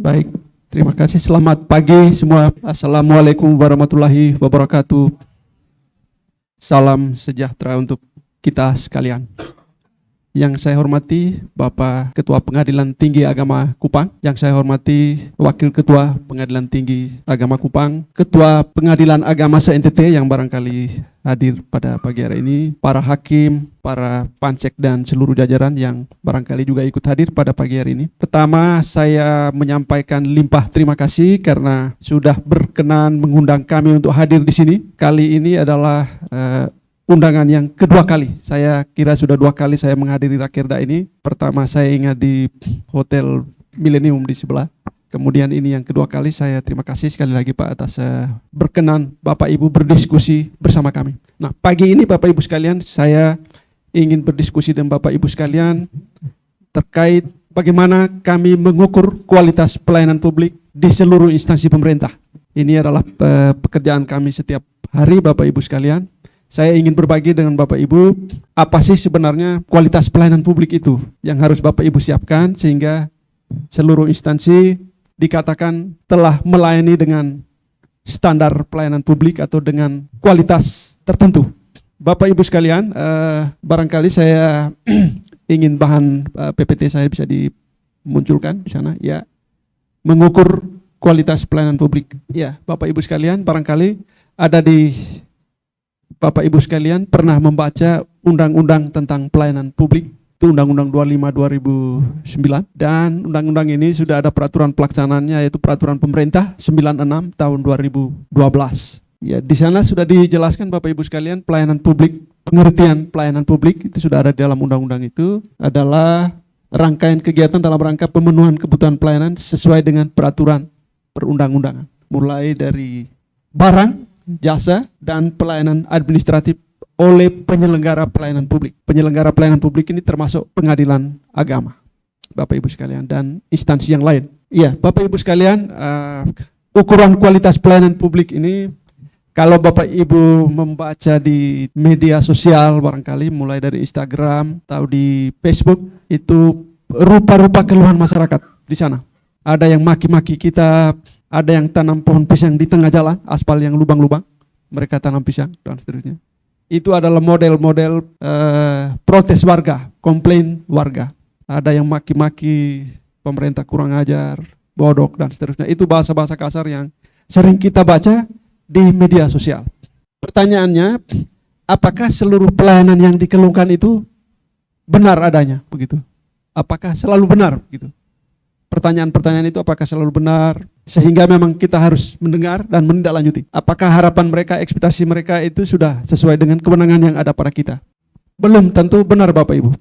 Baik, terima kasih. Selamat pagi semua. Assalamualaikum warahmatullahi wabarakatuh. Salam sejahtera untuk kita sekalian. Yang saya hormati Bapak Ketua Pengadilan Tinggi Agama Kupang, yang saya hormati Wakil Ketua Pengadilan Tinggi Agama Kupang, Ketua Pengadilan Agama se-NTT yang barangkali hadir pada pagi hari ini, para hakim, para pancek dan seluruh jajaran yang barangkali juga ikut hadir pada pagi hari ini. Pertama, saya menyampaikan limpah terima kasih karena sudah berkenan mengundang kami untuk hadir di sini. Kali ini adalah undangan yang kedua kali. Saya kira sudah 2 kali saya menghadiri Rakerda ini. Pertama saya ingat di Hotel Millennium di sebelah. Kemudian ini yang kedua kali. Saya terima kasih sekali lagi Pak atas berkenan Bapak Ibu berdiskusi bersama kami. Nah, pagi ini Bapak Ibu sekalian, saya ingin berdiskusi dengan Bapak Ibu sekalian terkait bagaimana kami mengukur kualitas pelayanan publik di seluruh instansi pemerintah. Ini adalah pekerjaan kami setiap hari Bapak Ibu sekalian. Saya ingin berbagi dengan Bapak Ibu apa sih sebenarnya kualitas pelayanan publik itu yang harus Bapak Ibu siapkan sehingga seluruh instansi dikatakan telah melayani dengan standar pelayanan publik atau dengan kualitas tertentu. Bapak Ibu sekalian, barangkali saya ingin bahan PPT saya bisa dimunculkan di sana, ya, mengukur kualitas pelayanan publik. Ya, Bapak Ibu sekalian, barangkali ada di Bapak Ibu sekalian pernah membaca undang-undang tentang pelayanan publik, itu Undang-Undang 25 2009, dan undang-undang ini sudah ada peraturan pelaksanaannya yaitu peraturan pemerintah 96 tahun 2012. Ya, di sana sudah dijelaskan Bapak Ibu sekalian pelayanan publik, pengertian pelayanan publik itu sudah ada di dalam undang-undang itu adalah rangkaian kegiatan dalam rangka pemenuhan kebutuhan pelayanan sesuai dengan peraturan perundang-undangan, mulai dari barang, jasa, dan pelayanan administratif oleh penyelenggara pelayanan publik. Penyelenggara pelayanan publik ini termasuk pengadilan agama, Bapak Ibu sekalian, dan instansi yang lain. Iya, Bapak Ibu sekalian, ukuran kualitas pelayanan publik ini, kalau Bapak Ibu membaca di media sosial barangkali, mulai dari Instagram atau di Facebook, itu rupa-rupa keluhan masyarakat di sana. Ada yang maki-maki kita, ada yang tanam pohon pisang di tengah jalan, aspal yang lubang-lubang, mereka tanam pisang dan seterusnya. Itu adalah model-model protes warga, komplain warga. Ada yang maki-maki pemerintah kurang ajar, bodoh dan seterusnya. Itu bahasa-bahasa kasar yang sering kita baca di media sosial. Pertanyaannya, apakah seluruh pelayanan yang dikeluhkan itu benar adanya begitu? Apakah selalu benar begitu? Pertanyaan-pertanyaan itu apakah selalu benar sehingga memang kita harus mendengar dan menindaklanjuti? Apakah harapan mereka, ekspektasi mereka itu sudah sesuai dengan kewenangan yang ada pada kita? Belum tentu benar Bapak Ibu.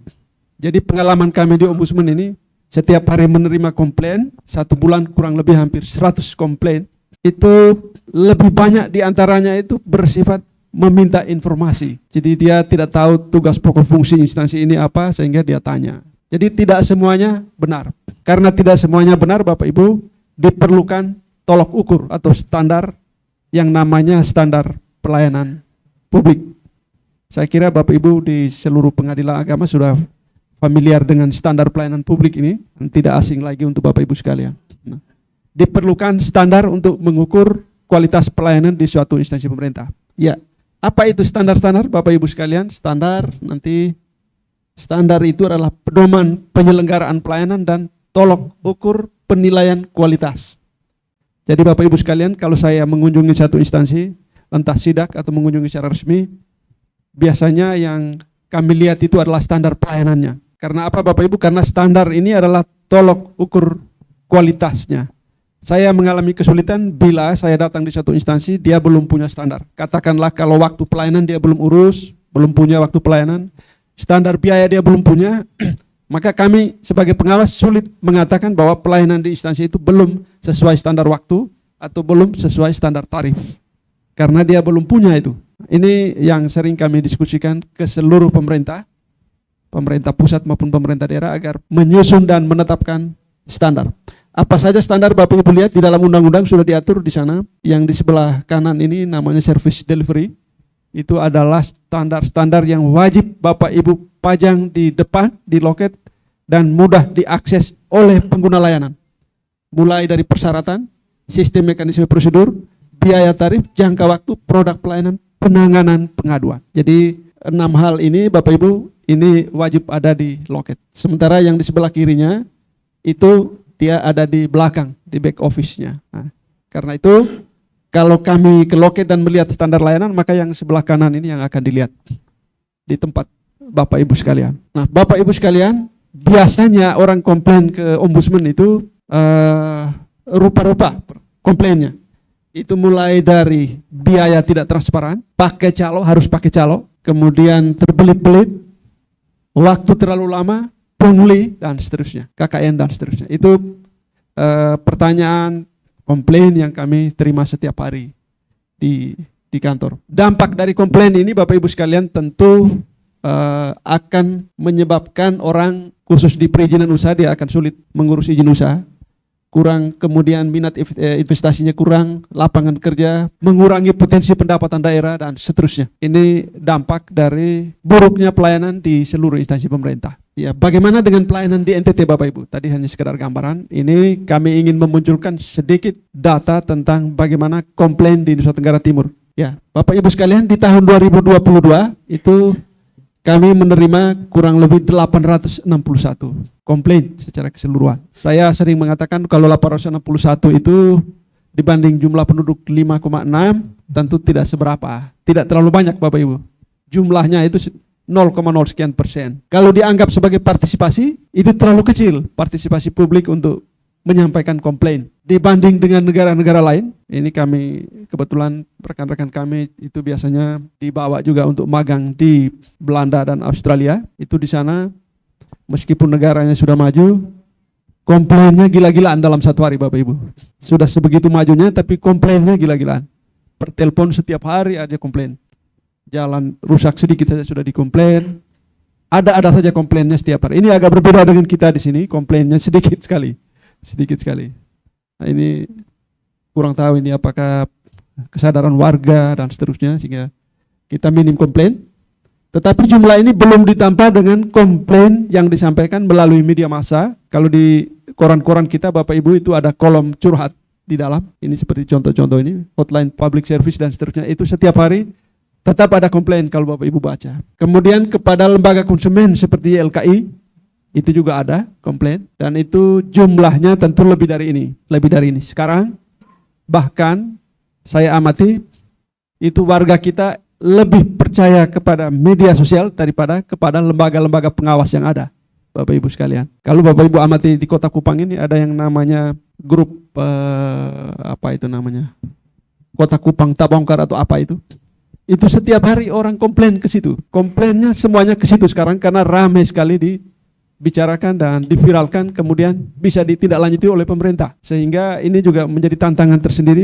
Jadi pengalaman kami di Ombudsman ini, setiap hari menerima komplain, 1 bulan kurang lebih hampir 100 komplain. Itu lebih banyak diantaranya itu bersifat meminta informasi. Jadi dia tidak tahu tugas pokok fungsi instansi ini apa sehingga dia tanya. Jadi tidak semuanya benar. Karena tidak semuanya benar Bapak Ibu, diperlukan tolok ukur atau standar yang namanya standar pelayanan publik. Saya kira Bapak Ibu di seluruh pengadilan agama sudah familiar dengan standar pelayanan publik ini, dan tidak asing lagi untuk Bapak Ibu sekalian. Nah, diperlukan standar untuk mengukur kualitas pelayanan di suatu instansi pemerintah. Ya, apa itu standar-standar Bapak Ibu sekalian? Standar itu adalah pedoman penyelenggaraan pelayanan dan tolok ukur penilaian kualitas. Jadi Bapak Ibu sekalian, kalau saya mengunjungi satu instansi, entah sidak atau mengunjungi secara resmi, biasanya yang kami lihat itu adalah standar pelayanannya. Karena apa Bapak Ibu? Karena standar ini adalah tolok ukur kualitasnya. Saya mengalami kesulitan bila saya datang di satu instansi, dia belum punya standar. Katakanlah kalau waktu pelayanan dia belum urus, belum punya waktu pelayanan, standar biaya dia belum punya, maka kami sebagai pengawas sulit mengatakan bahwa pelayanan di instansi itu belum sesuai standar waktu atau belum sesuai standar tarif. Karena dia belum punya itu. Ini yang sering kami diskusikan ke seluruh pemerintah pusat maupun pemerintah daerah agar menyusun dan menetapkan standar. Apa saja standar Bapak Ibu lihat di dalam undang-undang sudah diatur di sana. Yang di sebelah kanan ini namanya service delivery. Itu adalah standar-standar yang wajib Bapak Ibu pajang di depan, di loket, dan mudah diakses oleh pengguna layanan. mulai dari persyaratan, sistem mekanisme prosedur, biaya tarif, jangka waktu, produk pelayanan, penanganan pengaduan. Jadi 6 hal ini Bapak Ibu ini wajib ada di loket. Sementara yang di sebelah kirinya itu dia ada di belakang, di back office-nya. Nah, karena itu kalau kami ke loket dan melihat standar layanan, maka yang sebelah kanan ini yang akan dilihat di tempat Bapak Ibu sekalian. Nah, Bapak Ibu sekalian, biasanya orang komplain ke ombudsman itu rupa-rupa komplainnya. Itu mulai dari biaya tidak transparan, pakai calo, harus pakai calo, kemudian terbelit-belit, waktu terlalu lama, pungli, dan seterusnya, KKN dan seterusnya. Itu pertanyaan komplain yang kami terima setiap hari di kantor. Dampak dari komplain ini Bapak Ibu sekalian tentu akan menyebabkan orang khusus di perizinan usaha dia akan sulit mengurus izin usaha, kurang, kemudian minat investasinya kurang, lapangan kerja, mengurangi potensi pendapatan daerah, dan seterusnya. Ini dampak dari buruknya pelayanan di seluruh instansi pemerintah. Ya, bagaimana dengan pelayanan di NTT Bapak Ibu? Tadi hanya sekedar gambaran. Ini kami ingin memunculkan sedikit data tentang bagaimana komplain di Nusa Tenggara Timur. Ya, Bapak Ibu sekalian, di tahun 2022 itu kami menerima kurang lebih 861 komplain secara keseluruhan. Saya sering mengatakan kalau 861 itu dibanding jumlah penduduk 5,6 tentu tidak seberapa. Tidak terlalu banyak Bapak Ibu. Jumlahnya itu 0,0 sekian persen. Kalau dianggap sebagai partisipasi, itu terlalu kecil partisipasi publik untuk menyampaikan komplain. Dibanding dengan negara-negara lain, ini kami kebetulan rekan-rekan kami itu biasanya dibawa juga untuk magang di Belanda dan Australia. Itu di sana meskipun negaranya sudah maju, komplainnya gila-gilaan dalam satu hari Bapak Ibu. Sudah sebegitu majunya tapi komplainnya gila-gilaan. Per telepon setiap hari ada komplain. Jalan rusak sedikit saja sudah dikomplain. Ada saja komplainnya setiap hari. Ini agak berbeda dengan kita di sini, komplainnya sedikit sekali. Nah, ini kurang tahu ini apakah kesadaran warga dan seterusnya sehingga kita minim komplain. Tetapi jumlah ini belum ditambah dengan komplain yang disampaikan melalui media massa. Kalau di koran-koran kita Bapak Ibu itu ada kolom curhat di dalam. Ini seperti contoh-contoh ini, hotline public service dan seterusnya. Itu setiap hari tetap ada komplain kalau Bapak Ibu baca. Kemudian kepada lembaga konsumen seperti LKI itu juga ada komplain, dan itu jumlahnya tentu lebih dari ini. Sekarang bahkan saya amati itu warga kita lebih percaya kepada media sosial daripada kepada lembaga-lembaga pengawas yang ada, Bapak Ibu sekalian. Kalau Bapak Ibu amati di Kota Kupang ini ada yang namanya grup apa itu namanya, Kota Kupang Tabongkar atau apa itu. Itu setiap hari orang komplain ke situ. Komplainnya semuanya ke situ sekarang karena ramai sekali dibicarakan dan diviralkan, kemudian bisa ditindaklanjuti oleh pemerintah. Sehingga ini juga menjadi tantangan tersendiri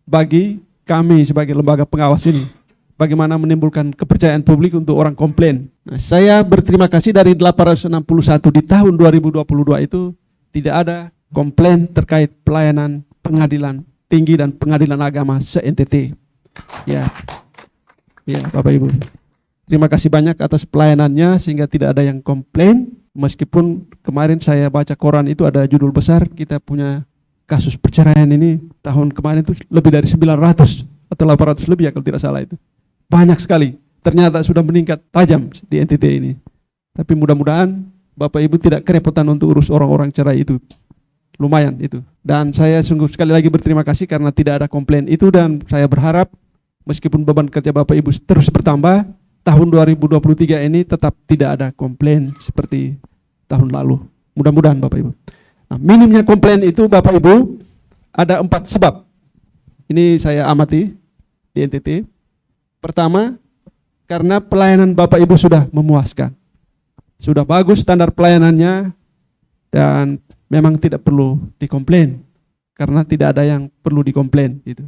bagi kami sebagai lembaga pengawas ini. Bagaimana menimbulkan kepercayaan publik untuk orang komplain. Nah, saya berterima kasih dari 861 di tahun 2022 itu tidak ada komplain terkait pelayanan pengadilan tinggi dan pengadilan agama se-NTT. Ya, Bapak Ibu. Terima kasih banyak atas pelayanannya sehingga tidak ada yang komplain. Meskipun kemarin saya baca koran itu ada judul besar, kita punya kasus perceraian ini tahun kemarin itu lebih dari 900 atau 800 lebih ya kalau tidak salah itu. Banyak sekali. Ternyata sudah meningkat tajam di NTT ini. Tapi mudah-mudahan Bapak Ibu tidak kerepotan untuk urus orang-orang cerai itu. Lumayan itu. Dan saya sungguh sekali lagi berterima kasih karena tidak ada komplain itu, dan saya berharap meskipun beban kerja Bapak Ibu terus bertambah, tahun 2023 ini tetap tidak ada komplain seperti tahun lalu. Mudah-mudahan Bapak Ibu. Nah, minimnya komplain itu Bapak Ibu ada 4 sebab. Ini saya amati di NTT. Pertama, karena pelayanan Bapak Ibu sudah memuaskan. Sudah bagus standar pelayanannya dan memang tidak perlu dikomplain karena tidak ada yang perlu dikomplain gitu.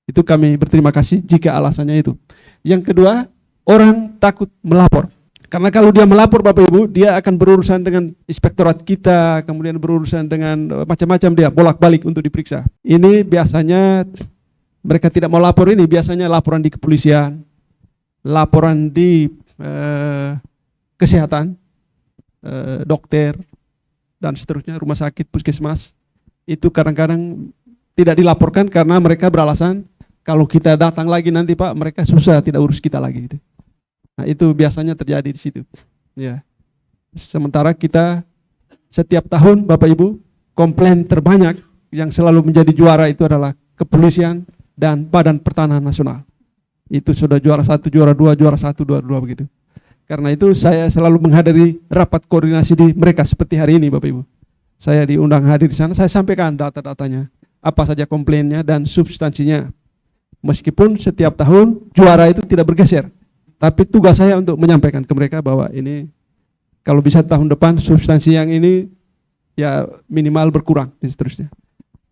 Itu kami berterima kasih jika alasannya itu. Yang kedua, orang takut melapor. Karena kalau dia melapor Bapak Ibu, dia akan berurusan dengan inspektorat kita, kemudian berurusan dengan macam-macam, dia bolak-balik untuk diperiksa. Ini biasanya mereka tidak mau lapor, ini biasanya laporan di kepolisian, laporan di kesehatan, dokter, dan seterusnya, rumah sakit, puskesmas. Itu kadang-kadang tidak dilaporkan karena mereka beralasan kalau kita datang lagi nanti Pak, mereka susah tidak urus kita lagi gitu. Nah, itu biasanya terjadi di situ. Ya. Sementara kita setiap tahun Bapak Ibu, komplain terbanyak yang selalu menjadi juara itu adalah kepolisian dan Badan Pertanahan Nasional. Itu sudah juara 1, juara 2, juara 1, juara 2 begitu. Karena itu saya selalu menghadiri rapat koordinasi di mereka seperti hari ini Bapak Ibu. Saya diundang hadir di sana, saya sampaikan data-datanya, apa saja komplainnya dan substansinya. Meskipun setiap tahun juara itu tidak bergeser, tapi tugas saya untuk menyampaikan ke mereka bahwa ini kalau bisa tahun depan substansi yang ini ya minimal berkurang dan seterusnya.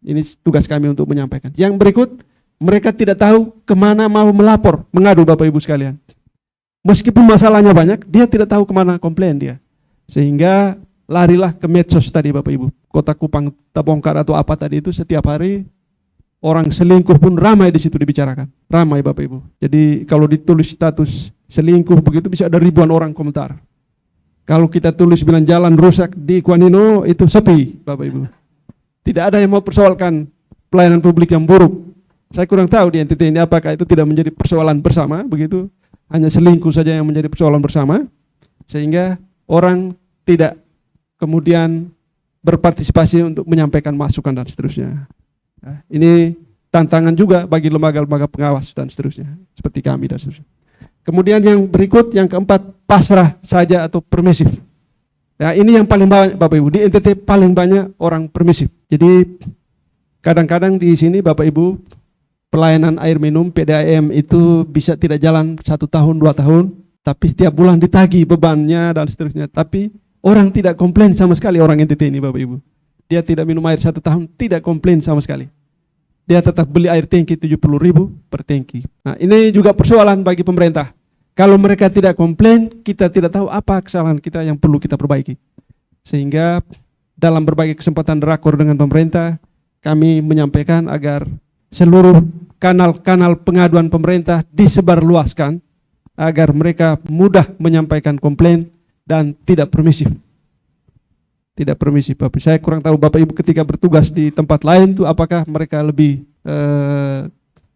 Ini tugas kami untuk menyampaikan. Yang berikut, mereka tidak tahu kemana mau melapor, mengadu Bapak Ibu sekalian. Meskipun masalahnya banyak, dia tidak tahu kemana komplain dia. Sehingga larilah ke medsos tadi Bapak Ibu. Kota Kupang terbongkar atau apa tadi itu setiap hari orang selingkuh pun ramai di situ dibicarakan. Ramai Bapak Ibu. Jadi kalau ditulis status selingkuh begitu bisa ada ribuan orang komentar. Kalau kita tulis bilang jalan rusak di Kuanino itu sepi Bapak Ibu. Tidak ada yang mau persoalkan pelayanan publik yang buruk. Saya kurang tahu di NTT ini apakah itu tidak menjadi persoalan bersama begitu. Hanya selingkuh saja yang menjadi persoalan bersama, sehingga orang tidak kemudian berpartisipasi untuk menyampaikan masukan dan seterusnya. Nah, ini tantangan juga bagi lembaga-lembaga pengawas dan seterusnya, seperti kami dan seterusnya. Kemudian yang berikut, yang keempat, pasrah saja atau permisif. Nah, ini yang paling banyak Bapak Ibu, di NTT paling banyak orang permisif. Jadi kadang-kadang di sini Bapak Ibu, pelayanan air minum PDAM itu bisa tidak jalan 1 tahun, 2 tahun, tapi setiap bulan ditagih bebannya dan seterusnya. Tapi orang tidak komplain sama sekali orang NTT ini Bapak Ibu. Dia tidak minum air 1 tahun, tidak komplain sama sekali. Dia tetap beli air tangki 70.000 per tangki. Nah, ini juga persoalan bagi pemerintah. Kalau mereka tidak komplain, kita tidak tahu apa kesalahan kita yang perlu kita perbaiki. Sehingga dalam berbagai kesempatan rakor dengan pemerintah, kami menyampaikan agar seluruh kanal-kanal pengaduan pemerintah disebarluaskan agar mereka mudah menyampaikan komplain dan tidak permisif. Tidak permisif. Saya kurang tahu Bapak Ibu ketika bertugas di tempat lain itu apakah mereka lebih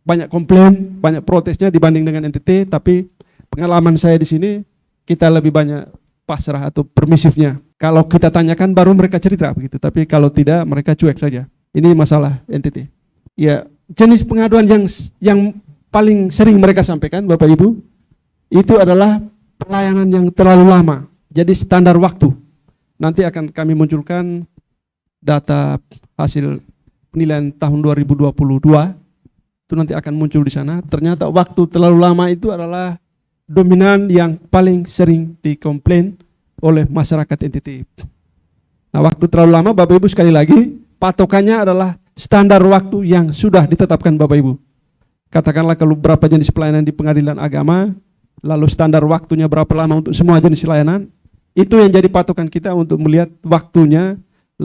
banyak komplain, banyak protesnya dibanding dengan NTT, tapi pengalaman saya di sini kita lebih banyak pasrah atau permisifnya. Kalau kita tanyakan baru mereka cerita begitu, tapi kalau tidak mereka cuek saja. Ini masalah NTT. Ya, jenis pengaduan yang paling sering mereka sampaikan Bapak Ibu itu adalah pelayanan yang terlalu lama. Jadi standar waktu. Nanti akan kami munculkan data hasil penilaian tahun 2022. Itu nanti akan muncul di sana. Ternyata waktu terlalu lama itu adalah dominan yang paling sering dikomplain oleh masyarakat NTT. Nah, waktu terlalu lama Bapak Ibu sekali lagi patokannya adalah standar waktu yang sudah ditetapkan Bapak Ibu. Katakanlah kalau berapa jenis pelayanan di pengadilan agama, lalu standar waktunya berapa lama untuk semua jenis pelayanan, itu yang jadi patokan kita untuk melihat waktunya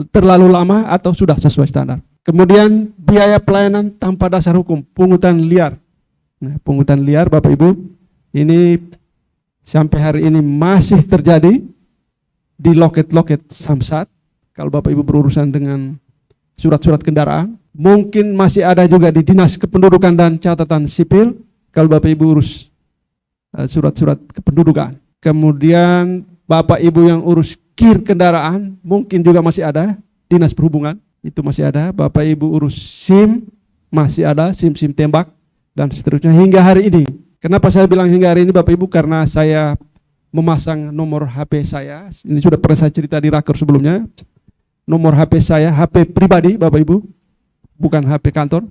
terlalu lama atau sudah sesuai standar. Kemudian biaya pelayanan tanpa dasar hukum, pungutan liar. Nah, pungutan liar Bapak Ibu, ini sampai hari ini masih terjadi di loket-loket Samsat. Kalau Bapak Ibu berurusan dengan surat-surat kendaraan, mungkin masih ada juga di Dinas Kependudukan dan Catatan Sipil kalau Bapak Ibu urus surat-surat kependudukan. Kemudian Bapak Ibu yang urus kir kendaraan mungkin juga masih ada, Dinas Perhubungan itu masih ada. Bapak Ibu urus SIM masih ada, SIM-SIM tembak dan seterusnya hingga hari ini. Kenapa saya bilang hingga hari ini Bapak Ibu? Karena saya memasang nomor HP saya, ini sudah pernah saya cerita di rakor sebelumnya. Nomor HP saya, HP pribadi Bapak Ibu, bukan HP kantor.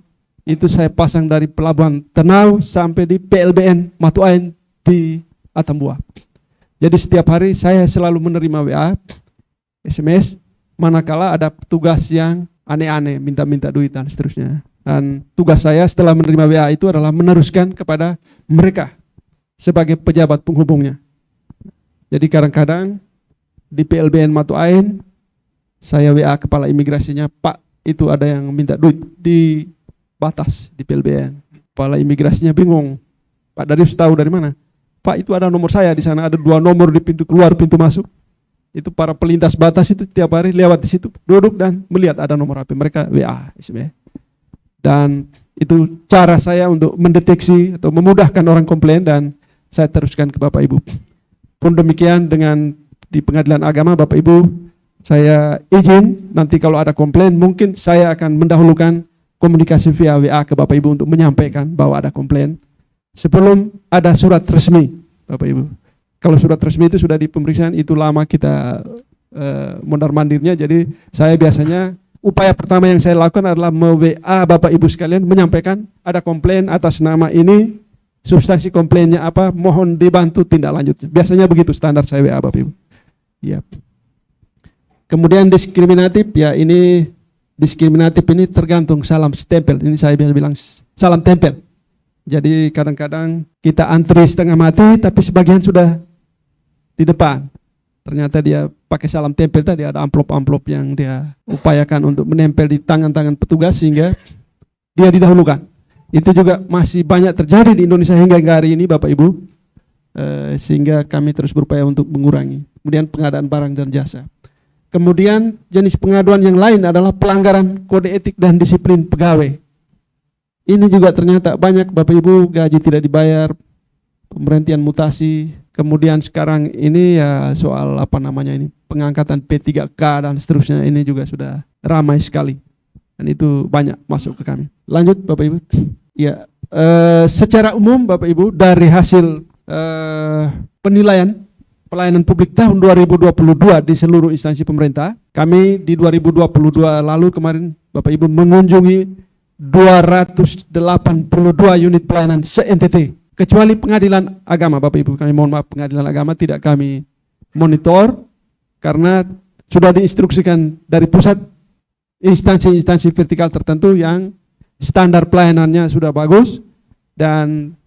Itu saya pasang dari Pelabuhan Tenau sampai di PLBN Matuain di Atambua. Jadi setiap hari saya selalu menerima WA, SMS, manakala ada tugas yang aneh-aneh, minta-minta duit dan seterusnya. Dan tugas saya setelah menerima WA itu adalah meneruskan kepada mereka sebagai pejabat penghubungnya. Jadi kadang-kadang di PLBN Matuain, saya WA kepala imigrasinya, Pak itu ada yang minta duit di batas di PLBN. Kepala imigrasinya bingung, Pak Darius tahu dari mana? Pak itu ada nomor saya di sana, ada 2 nomor di pintu keluar, pintu masuk. Itu para pelintas batas itu tiap hari lewat di situ, duduk dan melihat ada nomor HP mereka WA. Dan itu cara saya untuk mendeteksi atau memudahkan orang komplain dan saya teruskan ke Bapak Ibu. Pun demikian dengan di pengadilan agama Bapak Ibu, saya izin nanti kalau ada komplain mungkin saya akan mendahulukan komunikasi via WA ke Bapak Ibu untuk menyampaikan bahwa ada komplain sebelum ada surat resmi Bapak Ibu. Kalau surat resmi itu sudah di pemeriksaan itu lama kita mondar-mandirnya, jadi saya biasanya upaya pertama yang saya lakukan adalah me-WA Bapak Ibu sekalian menyampaikan ada komplain atas nama ini, substansi komplainnya apa, mohon dibantu tindak lanjutnya. Biasanya begitu standar saya WA Bapak Ibu. Ya. Kemudian diskriminatif, ya ini diskriminatif ini tergantung salam stempel. Ini saya biasa bilang salam tempel. Jadi kadang-kadang kita antri setengah mati tapi sebagian sudah di depan. Ternyata dia pakai salam tempel tadi, ada amplop-amplop yang dia upayakan untuk menempel di tangan-tangan petugas sehingga dia didahulukan. Itu juga masih banyak terjadi di Indonesia hingga hari ini Bapak Ibu, sehingga kami terus berupaya untuk mengurangi. Kemudian pengadaan barang dan jasa. Kemudian jenis pengaduan yang lain adalah pelanggaran kode etik dan disiplin pegawai. Ini juga ternyata banyak Bapak Ibu, gaji tidak dibayar, pemberhentian mutasi. Kemudian sekarang ini ya soal apa namanya ini, pengangkatan P3K dan seterusnya, ini juga sudah ramai sekali. Dan itu banyak masuk ke kami. Lanjut Bapak Ibu. Ya, secara umum Bapak Ibu dari hasil penilaian pelayanan publik tahun 2022 di seluruh instansi pemerintah, kami di 2022 lalu kemarin Bapak Ibu mengunjungi 282 unit pelayanan se-NTT. Kecuali pengadilan agama Bapak Ibu, kami mohon maaf, pengadilan agama tidak kami monitor karena sudah diinstruksikan dari pusat instansi-instansi vertikal tertentu yang standar pelayanannya sudah bagus dan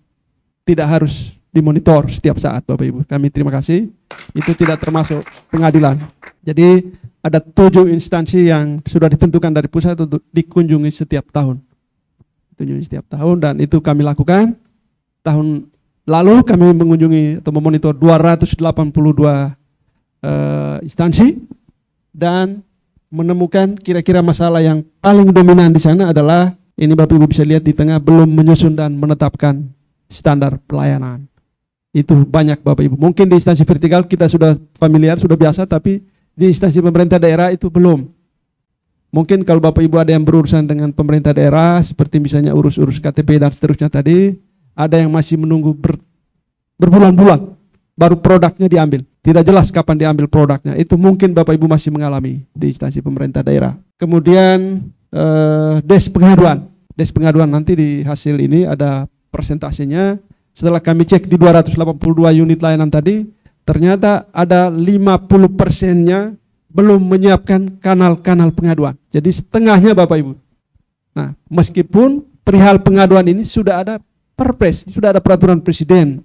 tidak harus dimonitor setiap saat Bapak Ibu. Kami terima kasih, itu tidak termasuk pengadilan. Jadi ada 7 instansi yang sudah ditentukan dari pusat untuk dikunjungi setiap tahun. Dikunjungi setiap tahun dan itu kami lakukan. Tahun lalu kami mengunjungi atau memonitor 282 instansi dan menemukan kira-kira masalah yang paling dominan di sana adalah ini Bapak Ibu bisa lihat di tengah, belum menyusun dan menetapkan standar pelayanan. Itu banyak Bapak Ibu. Mungkin di instansi vertikal kita sudah familiar, sudah biasa, tapi di instansi pemerintah daerah itu belum. Mungkin kalau Bapak Ibu ada yang berurusan dengan pemerintah daerah seperti misalnya urus-urus KTP dan seterusnya tadi, ada yang masih menunggu berbulan-bulan baru produknya diambil. Tidak jelas kapan diambil produknya. Itu mungkin Bapak Ibu masih mengalami di instansi pemerintah daerah. Kemudian des pengaduan. Des pengaduan nanti di hasil ini ada persentasenya. Setelah kami cek di 282 unit layanan tadi, ternyata ada 50%-nya belum menyiapkan kanal-kanal pengaduan. Jadi setengahnya Bapak Ibu. Nah, meskipun perihal pengaduan ini sudah ada Perpres, sudah ada peraturan presiden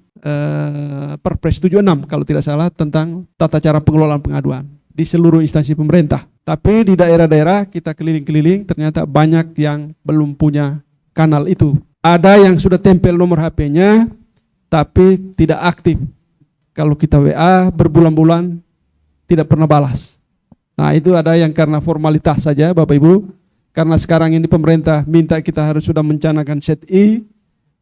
Perpres 76 kalau tidak salah tentang tata cara pengelolaan pengaduan di seluruh instansi pemerintah. Tapi di daerah-daerah kita keliling-keliling ternyata banyak yang belum punya kanal itu. Ada yang sudah tempel nomor HP-nya tapi tidak aktif. Kalau kita WA berbulan-bulan tidak pernah balas. Nah, itu ada yang karena formalitas saja Bapak Ibu. Karena sekarang ini pemerintah minta kita harus sudah mencanangkan SETI.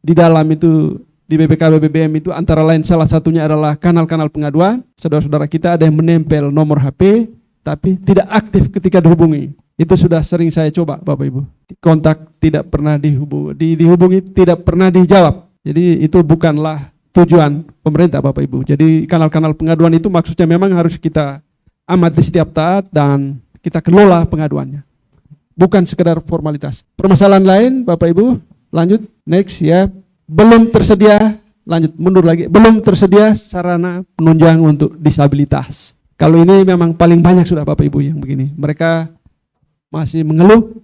Di dalam itu di BPK BBM itu antara lain salah satunya adalah kanal-kanal pengaduan. Saudara-saudara kita ada yang menempel nomor HP tapi tidak aktif ketika dihubungi. Itu sudah sering saya coba Bapak Ibu. Kontak tidak pernah dihubungi tidak pernah dijawab. Jadi itu bukanlah tujuan pemerintah Bapak Ibu. Jadi kanal-kanal pengaduan itu maksudnya memang harus kita amati setiap saat dan kita kelola pengaduannya. Bukan sekedar formalitas. Permasalahan lain Bapak Ibu, lanjut next ya. Belum tersedia, lanjut mundur lagi. Belum tersedia sarana penunjang untuk disabilitas. Kalau ini memang paling banyak sudah Bapak Ibu yang begini. Mereka masih mengeluh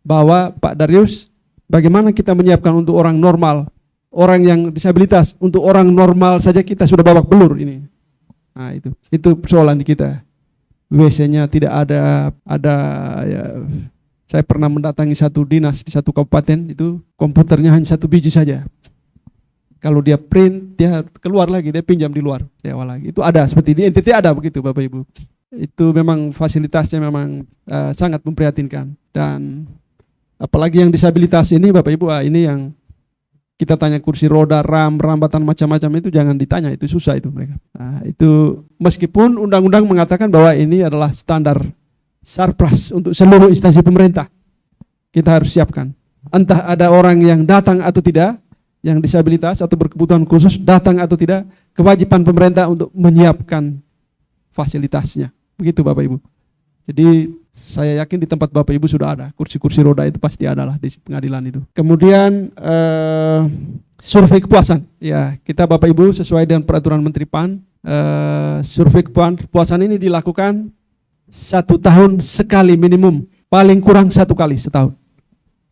bahwa Pak Darius, bagaimana kita menyiapkan untuk orang normal, orang yang disabilitas, untuk orang normal saja kita sudah babak belur ini. Nah itu persoalan di kita. WC-nya tidak ada ya. Saya pernah mendatangi satu dinas di satu kabupaten, itu komputernya hanya 1 biji saja. Kalau dia print, dia keluar lagi, dia pinjam di luar, sewa lagi. Itu ada seperti di NTT ada begitu Bapak Ibu. Itu memang fasilitasnya memang sangat memprihatinkan. Dan apalagi yang disabilitas ini Bapak Ibu, ini yang kita tanya kursi roda, rambatan macam-macam itu jangan ditanya, itu susah itu mereka. Nah, itu meskipun undang-undang mengatakan bahwa ini adalah standar sarpras untuk seluruh instansi pemerintah, kita harus siapkan. Entah ada orang yang datang atau tidak, yang disabilitas atau berkebutuhan khusus datang atau tidak, kewajiban pemerintah untuk menyiapkan fasilitasnya. Begitu Bapak Ibu. Jadi saya yakin di tempat Bapak Ibu sudah ada kursi-kursi roda, itu pasti ada lah di pengadilan itu. Kemudian survei kepuasan, ya kita Bapak Ibu sesuai dengan peraturan Menteri PAN, survei kepuasan ini dilakukan 1 tahun sekali minimum, paling kurang 1 kali setahun.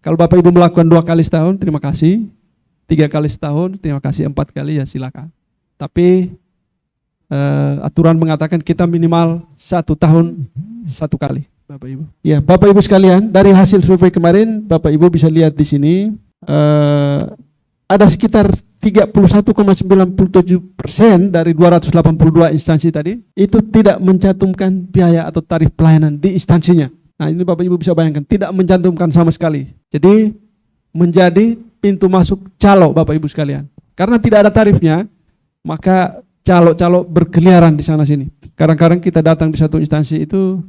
Kalau Bapak Ibu melakukan 2 kali setahun, terima kasih. 3 kali setahun, terima kasih. 4 kali ya silakan. Tapi aturan mengatakan kita minimal 1 tahun 1 kali. Bapak Ibu. Ya, Bapak Ibu sekalian, dari hasil survei kemarin, Bapak Ibu bisa lihat di sini ada sekitar 31,97% dari 282 instansi tadi itu tidak mencantumkan biaya atau tarif pelayanan di instansinya. Nah, ini Bapak Ibu bisa bayangkan, tidak mencantumkan sama sekali. Jadi menjadi pintu masuk calo Bapak Ibu sekalian. Karena tidak ada tarifnya, maka calo-calo berkeliaran di sana sini. Kadang-kadang kita datang di satu instansi itu,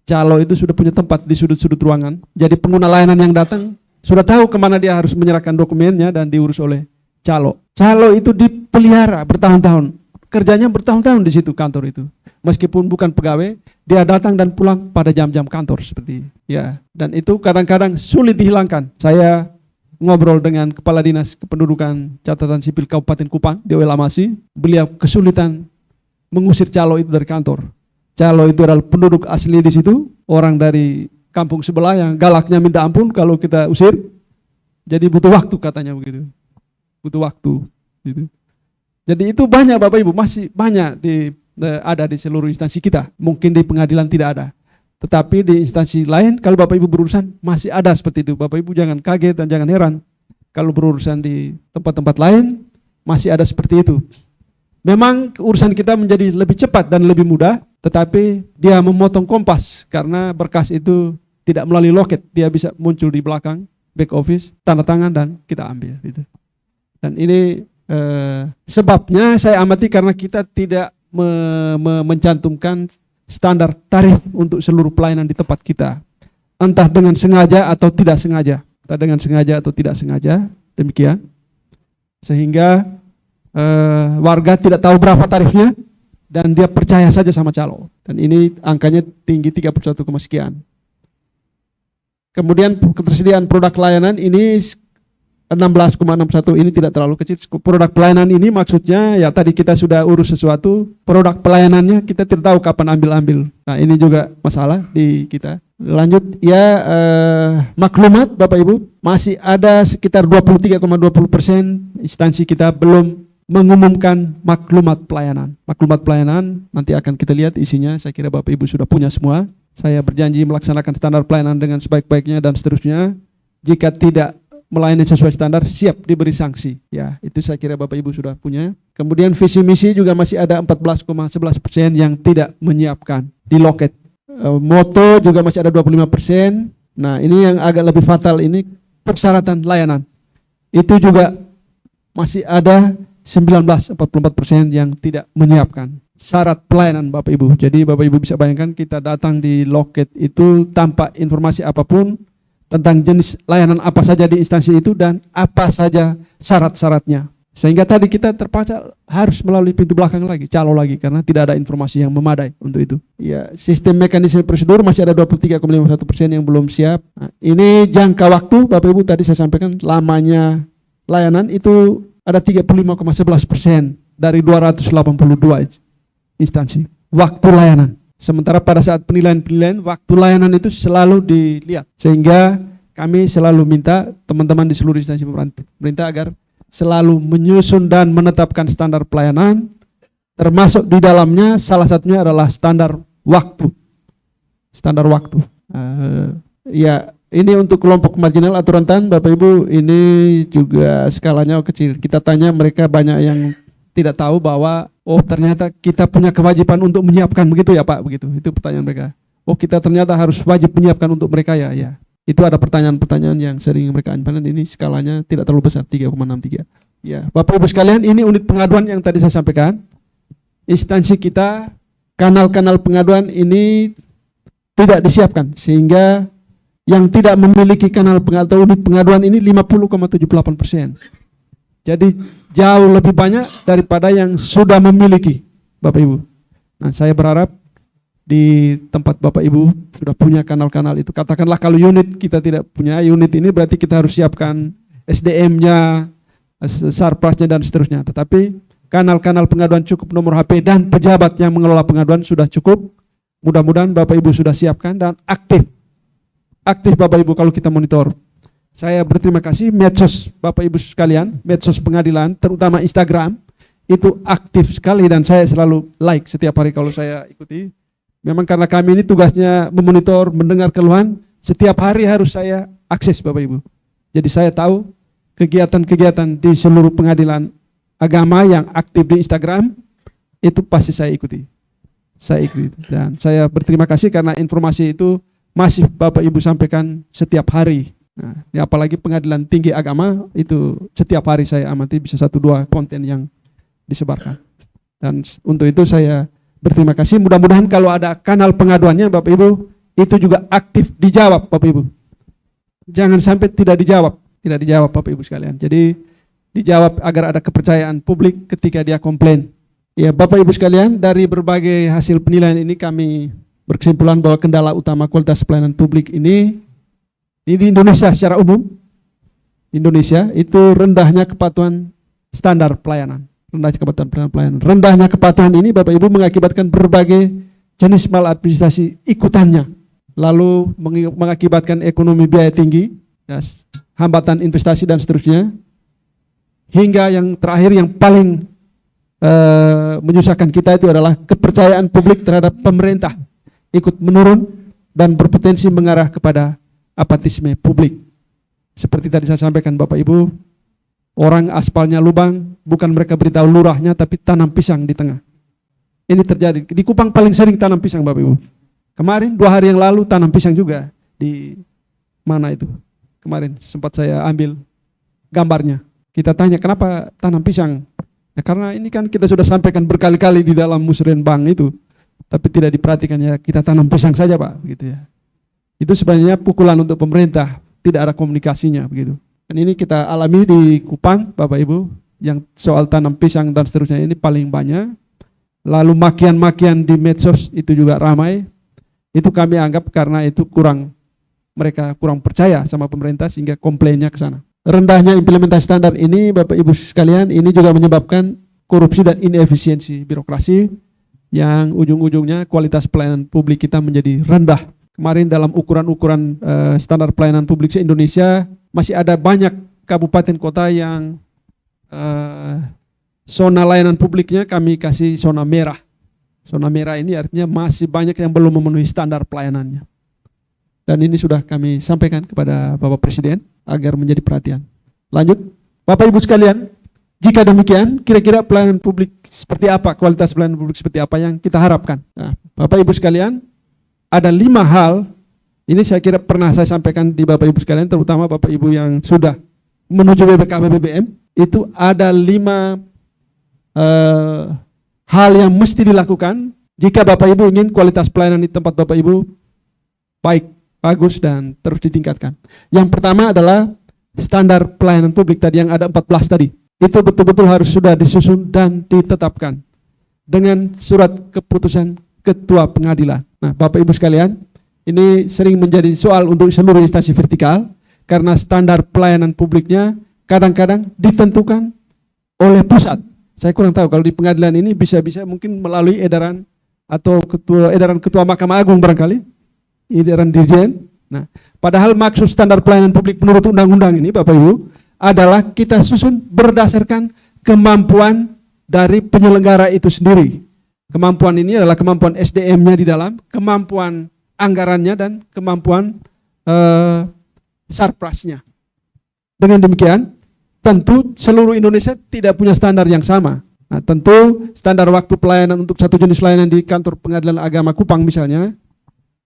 calo itu sudah punya tempat di sudut-sudut ruangan. Jadi pengguna layanan yang datang sudah tahu kemana dia harus menyerahkan dokumennya dan diurus oleh calo. Calo itu dipelihara bertahun-tahun. Kerjanya bertahun-tahun di situ kantor itu. Meskipun bukan pegawai, dia datang dan pulang pada jam-jam kantor seperti ya. Dan itu kadang-kadang sulit dihilangkan. Saya ngobrol dengan Kepala Dinas Kependudukan Catatan Sipil Kabupaten Kupang di Oelamasi, beliau kesulitan mengusir calo itu dari kantor. Calo itu adalah penduduk asli di situ, orang dari kampung sebelah yang galaknya minta ampun kalau kita usir. Jadi butuh waktu katanya begitu. Butuh waktu gitu. Jadi itu banyak Bapak Ibu, masih banyak ada di seluruh instansi kita. Mungkin di pengadilan tidak ada. Tetapi di instansi lain kalau Bapak Ibu berurusan masih ada seperti itu. Bapak Ibu jangan kaget dan jangan heran kalau berurusan di tempat-tempat lain masih ada seperti itu. Memang urusan kita menjadi lebih cepat dan lebih mudah, tetapi dia memotong kompas karena berkas itu tidak melalui loket, dia bisa muncul di belakang back office, tanda tangan dan kita ambil gitu. Dan ini sebabnya saya amati karena kita tidak mencantumkan standar tarif untuk seluruh pelayanan di tempat kita, entah dengan sengaja atau tidak sengaja, demikian, sehingga warga tidak tahu berapa tarifnya dan dia percaya saja sama calo. Dan ini angkanya tinggi 31, sekian. Kemudian ketersediaan produk layanan ini 16,61, ini tidak terlalu kecil. Produk pelayanan ini maksudnya ya tadi kita sudah urus sesuatu, produk pelayanannya kita tidak tahu kapan ambil. Nah, ini juga masalah di kita. Lanjut ya, maklumat Bapak Ibu, masih ada sekitar 23,20% instansi kita belum mengumumkan maklumat pelayanan. Maklumat pelayanan nanti akan kita lihat isinya, saya kira Bapak Ibu sudah punya semua. Saya berjanji melaksanakan standar pelayanan dengan sebaik-baiknya dan seterusnya. Jika tidak melayani sesuai standar, siap diberi sanksi. Ya, itu saya kira Bapak Ibu sudah punya. Kemudian visi misi juga masih ada 14,11% yang tidak menyiapkan di loket. Moto juga masih ada 25%. Nah, ini yang agak lebih fatal, ini persyaratan layanan. Itu juga masih ada 19,44% yang tidak menyiapkan syarat pelayanan Bapak Ibu. Jadi Bapak Ibu bisa bayangkan kita datang di loket itu tanpa informasi apapun tentang jenis layanan apa saja di instansi itu dan apa saja syarat-syaratnya. Sehingga tadi kita terpaksa harus melalui pintu belakang lagi, calo lagi, karena tidak ada informasi yang memadai untuk itu. Ya, sistem mekanisme prosedur masih ada 23,51% yang belum siap. Nah, ini jangka waktu Bapak Ibu tadi saya sampaikan lamanya layanan itu ada 35,11% dari 282 instansi. Waktu layanan. Sementara pada saat penilaian waktu layanan itu selalu dilihat. Sehingga kami selalu minta teman-teman di seluruh instansi pemerintah agar selalu menyusun dan menetapkan standar pelayanan, termasuk di dalamnya salah satunya adalah standar waktu. Standar waktu. Ya, ini untuk kelompok marginal atau rentan, Bapak Ibu, ini juga skalanya kecil. Kita tanya mereka banyak yang tidak tahu bahwa Oh ternyata kita punya kewajiban untuk menyiapkan begitu ya Pak, begitu. Itu pertanyaan mereka. Oh kita ternyata harus wajib menyiapkan untuk mereka ya. Ya. Itu ada pertanyaan-pertanyaan yang sering mereka ajukan. Ini skalanya tidak terlalu besar, 3,63. Ya, Bapak Ibu sekalian, ini unit pengaduan yang tadi saya sampaikan. Instansi kita, kanal-kanal pengaduan ini tidak disiapkan, sehingga yang tidak memiliki kanal pengaduan atau unit pengaduan ini 50,78%. Jadi jauh lebih banyak daripada yang sudah memiliki, Bapak Ibu. Nah, saya berharap di tempat Bapak Ibu sudah punya kanal-kanal itu. Katakanlah kalau unit kita tidak punya unit ini, berarti kita harus siapkan SDM-nya, sarprasnya dan seterusnya. Tetapi kanal-kanal pengaduan cukup, nomor HP dan pejabat yang mengelola pengaduan sudah cukup. Mudah-mudahan Bapak Ibu sudah siapkan dan aktif. Aktif Bapak Ibu kalau kita monitor. Saya berterima kasih medsos Bapak Ibu sekalian, medsos pengadilan, terutama Instagram, itu aktif sekali dan saya selalu like setiap hari kalau saya ikuti. Memang karena kami ini tugasnya memonitor, mendengar keluhan, setiap hari harus saya akses Bapak Ibu. Jadi saya tahu kegiatan-kegiatan di seluruh pengadilan agama yang aktif di Instagram, itu pasti saya ikuti. Saya ikuti. Dan saya berterima kasih karena informasi itu masih Bapak Ibu sampaikan setiap hari. Nah, ya apalagi pengadilan tinggi agama, itu setiap hari saya amati bisa 1-2 konten yang disebarkan. Dan untuk itu saya berterima kasih. Mudah-mudahan kalau ada kanal pengaduannya Bapak Ibu, itu juga aktif dijawab Bapak Ibu. Jangan sampai tidak dijawab Bapak Ibu sekalian. Jadi dijawab agar ada kepercayaan publik ketika dia komplain. Ya Bapak Ibu sekalian, dari berbagai hasil penilaian ini kami berkesimpulan bahwa kendala utama kualitas pelayanan publik ini di Indonesia secara umum, Indonesia itu rendahnya kepatuhan standar pelayanan. Rendahnya kepatuhan ini Bapak Ibu mengakibatkan berbagai jenis maladministrasi ikutannya, lalu mengakibatkan ekonomi biaya tinggi, ya, hambatan investasi dan seterusnya, hingga yang terakhir yang paling menyusahkan kita itu adalah kepercayaan publik terhadap pemerintah ikut menurun dan berpotensi mengarah kepada apatisme publik. Seperti tadi saya sampaikan Bapak Ibu, orang aspalnya lubang, bukan mereka beritahu lurahnya, tapi tanam pisang di tengah. Ini terjadi. Di Kupang paling sering tanam pisang Bapak Ibu. Kemarin 2 hari yang lalu tanam pisang juga. Di mana itu? Kemarin sempat saya ambil gambarnya. Kita tanya kenapa tanam pisang? Ya, karena ini kan kita sudah sampaikan berkali-kali di dalam musrenbang itu. Tapi tidak diperhatikan, ya kita tanam pisang saja Pak. Begitu ya. Itu sebenarnya pukulan untuk pemerintah. Tidak ada komunikasinya begitu. Dan ini kita alami di Kupang Bapak Ibu, yang soal tanam pisang dan seterusnya ini paling banyak. Lalu makian-makian di medsos itu juga ramai. Itu kami anggap karena itu mereka kurang percaya sama pemerintah sehingga komplainnya ke sana. Rendahnya implementasi standar ini Bapak Ibu sekalian, ini juga menyebabkan korupsi dan inefisiensi birokrasi yang ujung-ujungnya kualitas pelayanan publik kita menjadi rendah. Kemarin dalam ukuran-ukuran standar pelayanan publik se-Indonesia masih ada banyak kabupaten kota yang zona layanan publiknya kami kasih zona merah. Zona merah ini artinya masih banyak yang belum memenuhi standar pelayanannya. Dan ini sudah kami sampaikan kepada Bapak Presiden agar menjadi perhatian. Lanjut, Bapak Ibu sekalian, jika demikian, kira-kira pelayanan publik seperti apa, kualitas pelayanan publik seperti apa yang kita harapkan? Nah, Bapak Ibu sekalian, ada 5 hal, ini saya kira pernah saya sampaikan di Bapak Ibu sekalian, terutama Bapak Ibu yang sudah menuju BPKB BBM, itu ada 5 hal yang mesti dilakukan jika Bapak Ibu ingin kualitas pelayanan di tempat Bapak Ibu baik, bagus dan terus ditingkatkan. Yang pertama adalah standar pelayanan publik tadi yang ada 14 tadi. Itu betul-betul harus sudah disusun dan ditetapkan dengan surat keputusan ketua pengadilan. Nah, Bapak Ibu sekalian, ini sering menjadi soal untuk seluruh instansi vertikal karena standar pelayanan publiknya kadang-kadang ditentukan oleh pusat. Saya kurang tahu kalau di pengadilan ini bisa-bisa mungkin melalui edaran atau edaran ketua Mahkamah Agung barangkali, edaran dirjen. Nah, padahal maksud standar pelayanan publik menurut undang-undang ini Bapak Ibu adalah kita susun berdasarkan kemampuan dari penyelenggara itu sendiri. Kemampuan ini adalah kemampuan SDM-nya di dalam, kemampuan anggarannya dan kemampuan sarprasnya. Dengan demikian, tentu seluruh Indonesia tidak punya standar yang sama. Nah, tentu standar waktu pelayanan untuk satu jenis layanan di kantor pengadilan agama Kupang misalnya,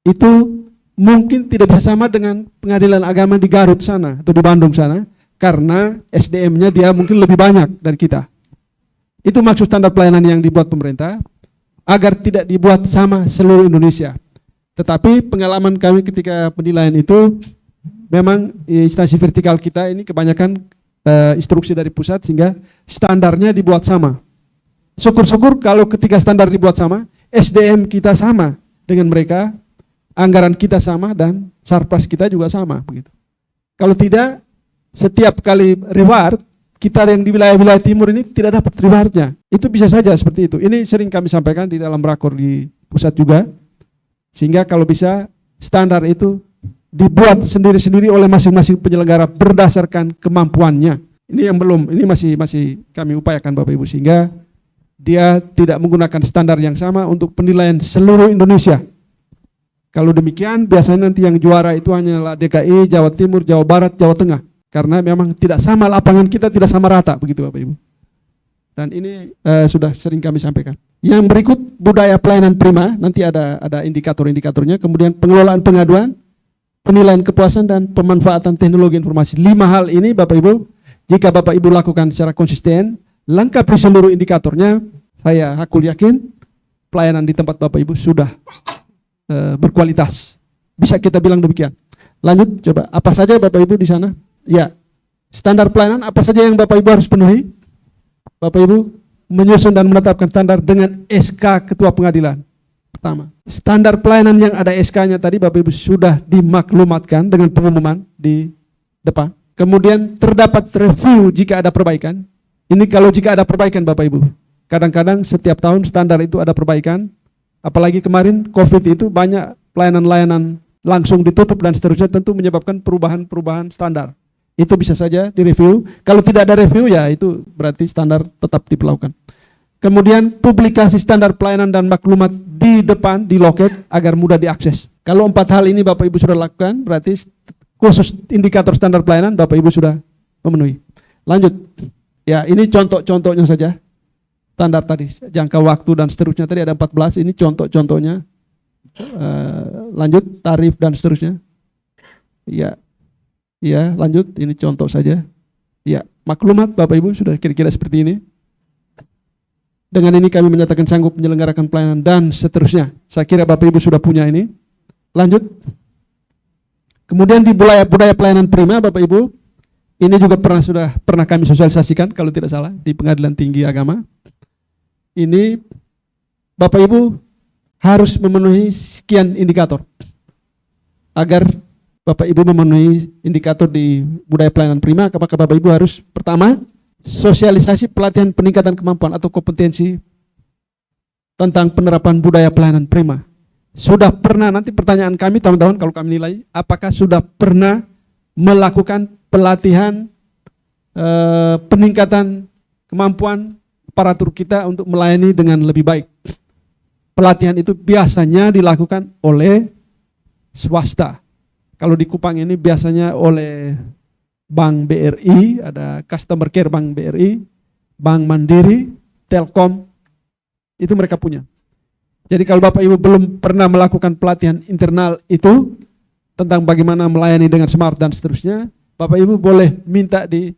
itu mungkin tidak bisa sama dengan pengadilan agama di Garut sana atau di Bandung sana, karena SDM-nya dia mungkin lebih banyak dari kita. Itu maksud standar pelayanan yang dibuat pemerintah, agar tidak dibuat sama seluruh Indonesia. Tetapi pengalaman kami ketika penilaian itu, memang instansi vertikal kita ini kebanyakan instruksi dari pusat sehingga standarnya dibuat sama. Syukur-syukur kalau ketika standar dibuat sama, SDM kita sama dengan mereka, anggaran kita sama, dan sarpras kita juga sama. Begitu. Kalau tidak, setiap kali reward, kita yang di wilayah-wilayah timur ini tidak dapat rewardnya. Itu bisa saja seperti itu. Ini sering kami sampaikan di dalam rakor di pusat juga, sehingga kalau bisa standar itu dibuat sendiri-sendiri oleh masing-masing penyelenggara berdasarkan kemampuannya. Ini yang belum, ini masih kami upayakan Bapak Ibu, sehingga dia tidak menggunakan standar yang sama untuk penilaian seluruh Indonesia. Kalau demikian, biasanya nanti yang juara itu hanyalah DKI, Jawa Timur, Jawa Barat, Jawa Tengah. Karena memang tidak sama, lapangan kita tidak sama rata, begitu Bapak Ibu. Dan ini sudah sering kami sampaikan. Yang berikut, budaya pelayanan prima, nanti ada indikator-indikatornya, kemudian pengelolaan pengaduan, penilaian kepuasan, dan pemanfaatan teknologi informasi. 5 hal ini Bapak Ibu, jika Bapak Ibu lakukan secara konsisten, lengkapi seluruh indikatornya, saya hakul yakin pelayanan di tempat Bapak Ibu sudah berkualitas. Bisa kita bilang demikian. Lanjut, coba apa saja Bapak Ibu di sana? Ya, standar pelayanan apa saja yang Bapak Ibu harus penuhi? Bapak Ibu menyusun dan menetapkan standar dengan SK Ketua Pengadilan. Pertama, standar pelayanan yang ada SK-nya tadi Bapak Ibu sudah dimaklumatkan dengan pengumuman di depan. Kemudian terdapat review jika ada perbaikan. Ini kalau jika ada perbaikan Bapak Ibu. Kadang-kadang setiap tahun standar itu ada perbaikan. Apalagi kemarin COVID itu banyak pelayanan-layanan langsung ditutup dan seterusnya, tentu menyebabkan perubahan-perubahan standar. Itu bisa saja direview. Kalau tidak ada review ya itu berarti standar tetap diberlakukan. Kemudian publikasi standar pelayanan dan maklumat di depan, di loket agar mudah diakses. Kalau 4 hal ini Bapak Ibu sudah lakukan, berarti khusus indikator standar pelayanan Bapak Ibu sudah memenuhi. Lanjut. Ya, ini contoh-contohnya saja. Standar tadi, jangka waktu dan seterusnya tadi ada 14, ini contoh-contohnya. Lanjut, tarif dan seterusnya. Ya, lanjut, ini contoh saja. Ya, maklumat Bapak Ibu sudah kira-kira seperti ini. Dengan ini kami menyatakan sanggup menyelenggarakan pelayanan dan seterusnya. Saya kira Bapak Ibu sudah punya ini. Lanjut. Kemudian di budaya pelayanan prima Bapak Ibu, ini juga sudah pernah kami sosialisasikan kalau tidak salah di Pengadilan Tinggi Agama. Ini Bapak Ibu harus memenuhi sekian indikator. Agar Bapak Ibu memenuhi indikator di budaya pelayanan prima, maka Bapak Ibu harus pertama, sosialisasi pelatihan peningkatan kemampuan atau kompetensi tentang penerapan budaya pelayanan prima. Sudah pernah, nanti pertanyaan kami teman-teman kalau kami nilai, apakah sudah pernah melakukan pelatihan peningkatan kemampuan aparatur kita untuk melayani dengan lebih baik. Pelatihan itu biasanya dilakukan oleh swasta. Kalau di Kupang ini biasanya oleh Bank BRI, ada Customer Care Bank BRI, Bank Mandiri, Telkom, itu mereka punya. Jadi kalau Bapak Ibu belum pernah melakukan pelatihan internal itu, tentang bagaimana melayani dengan smart dan seterusnya, Bapak Ibu boleh minta di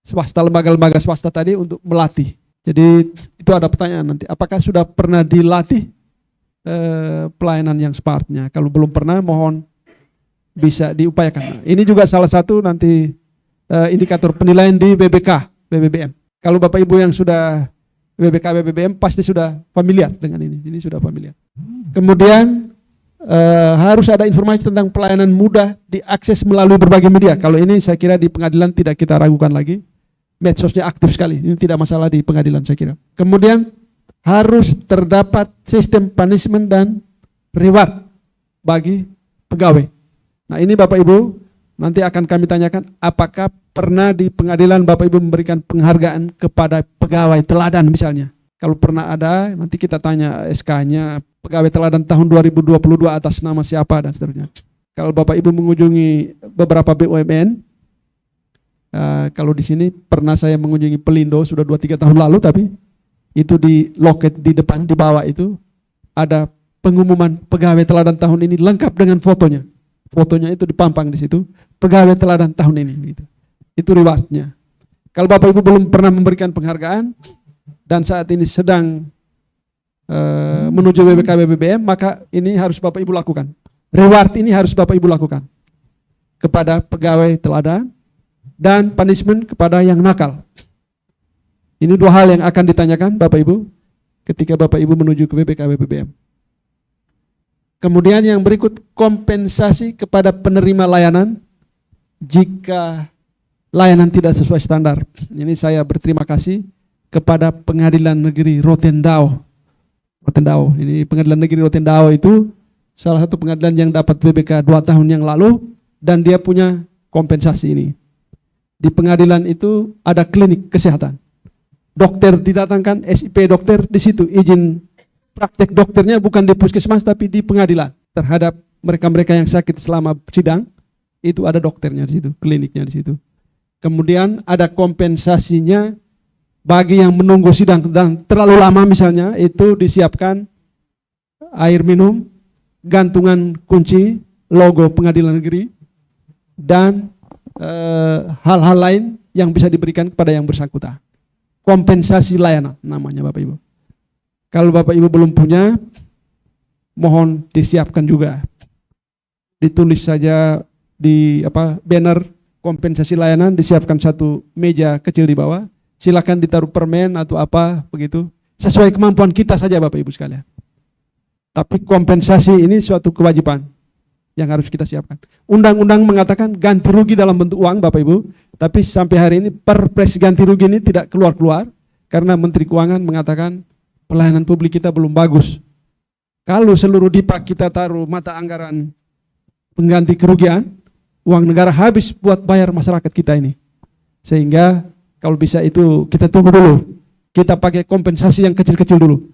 swasta, lembaga-lembaga swasta tadi untuk melatih. Jadi itu ada pertanyaan nanti, apakah sudah pernah dilatih pelayanan yang smartnya? Kalau belum pernah, mohon bisa diupayakan. Ini juga salah satu nanti indikator penilaian di BBK, BBBM. Kalau Bapak Ibu yang sudah BBK, BBBM pasti sudah familiar dengan ini sudah familiar. Kemudian harus ada informasi tentang pelayanan mudah diakses melalui berbagai media. Kalau ini saya kira di pengadilan tidak kita ragukan lagi. Medsosnya aktif sekali, ini tidak masalah di pengadilan saya kira. Kemudian harus terdapat sistem punishment dan reward bagi pegawai. Nah ini Bapak Ibu, nanti akan kami tanyakan apakah pernah di pengadilan Bapak Ibu memberikan penghargaan kepada pegawai teladan misalnya. Kalau pernah ada, nanti kita tanya SK-nya pegawai teladan tahun 2022 atas nama siapa dan seterusnya. Kalau Bapak Ibu mengunjungi beberapa BUMN, kalau di sini pernah saya mengunjungi Pelindo sudah 2-3 tahun lalu, tapi Itu di loket di depan, di bawah itu ada pengumuman pegawai teladan tahun ini lengkap dengan fotonya. Fotonya itu dipampang di situ, pegawai teladan tahun ini. Gitu. Itu rewardnya. Kalau Bapak Ibu belum pernah memberikan penghargaan dan saat ini sedang menuju BPK BBM, maka ini harus Bapak Ibu lakukan. Reward ini harus Bapak Ibu lakukan kepada pegawai teladan dan punishment kepada yang nakal. Ini dua hal yang akan ditanyakan Bapak Ibu ketika Bapak Ibu menuju ke BPK BBM. Kemudian yang berikut, kompensasi kepada penerima layanan jika layanan tidak sesuai standar. Ini saya berterima kasih kepada Pengadilan Negeri Rotendao. Ini Pengadilan Negeri Rotendao itu salah satu pengadilan yang dapat BPK 2 tahun yang lalu dan dia punya kompensasi ini. Di pengadilan itu ada klinik kesehatan. Dokter didatangkan, SIP dokter di situ, izin praktek dokternya bukan di puskesmas tapi di pengadilan. Terhadap mereka-mereka yang sakit selama sidang, itu ada dokternya di situ, kliniknya di situ. Kemudian ada kompensasinya bagi yang menunggu sidang dan terlalu lama misalnya, itu disiapkan air minum, gantungan kunci, logo pengadilan negeri, dan hal-hal lain yang bisa diberikan kepada yang bersangkutan. Kompensasi layanan namanya Bapak Ibu. Kalau Bapak Ibu belum punya, mohon disiapkan juga. Ditulis saja di banner kompensasi layanan, disiapkan satu meja kecil di bawah. Silakan ditaruh permen atau apa begitu. Sesuai kemampuan kita saja Bapak Ibu sekalian. Tapi kompensasi ini suatu kewajiban yang harus kita siapkan. Undang-undang mengatakan ganti rugi dalam bentuk uang Bapak Ibu, tapi sampai hari ini perpres ganti rugi ini tidak keluar-keluar karena Menteri Keuangan mengatakan pelayanan publik kita belum bagus. Kalau seluruh DIPA kita taruh mata anggaran pengganti kerugian, uang negara habis buat bayar masyarakat kita ini. Sehingga kalau bisa itu kita tunggu dulu, kita pakai kompensasi yang kecil-kecil dulu.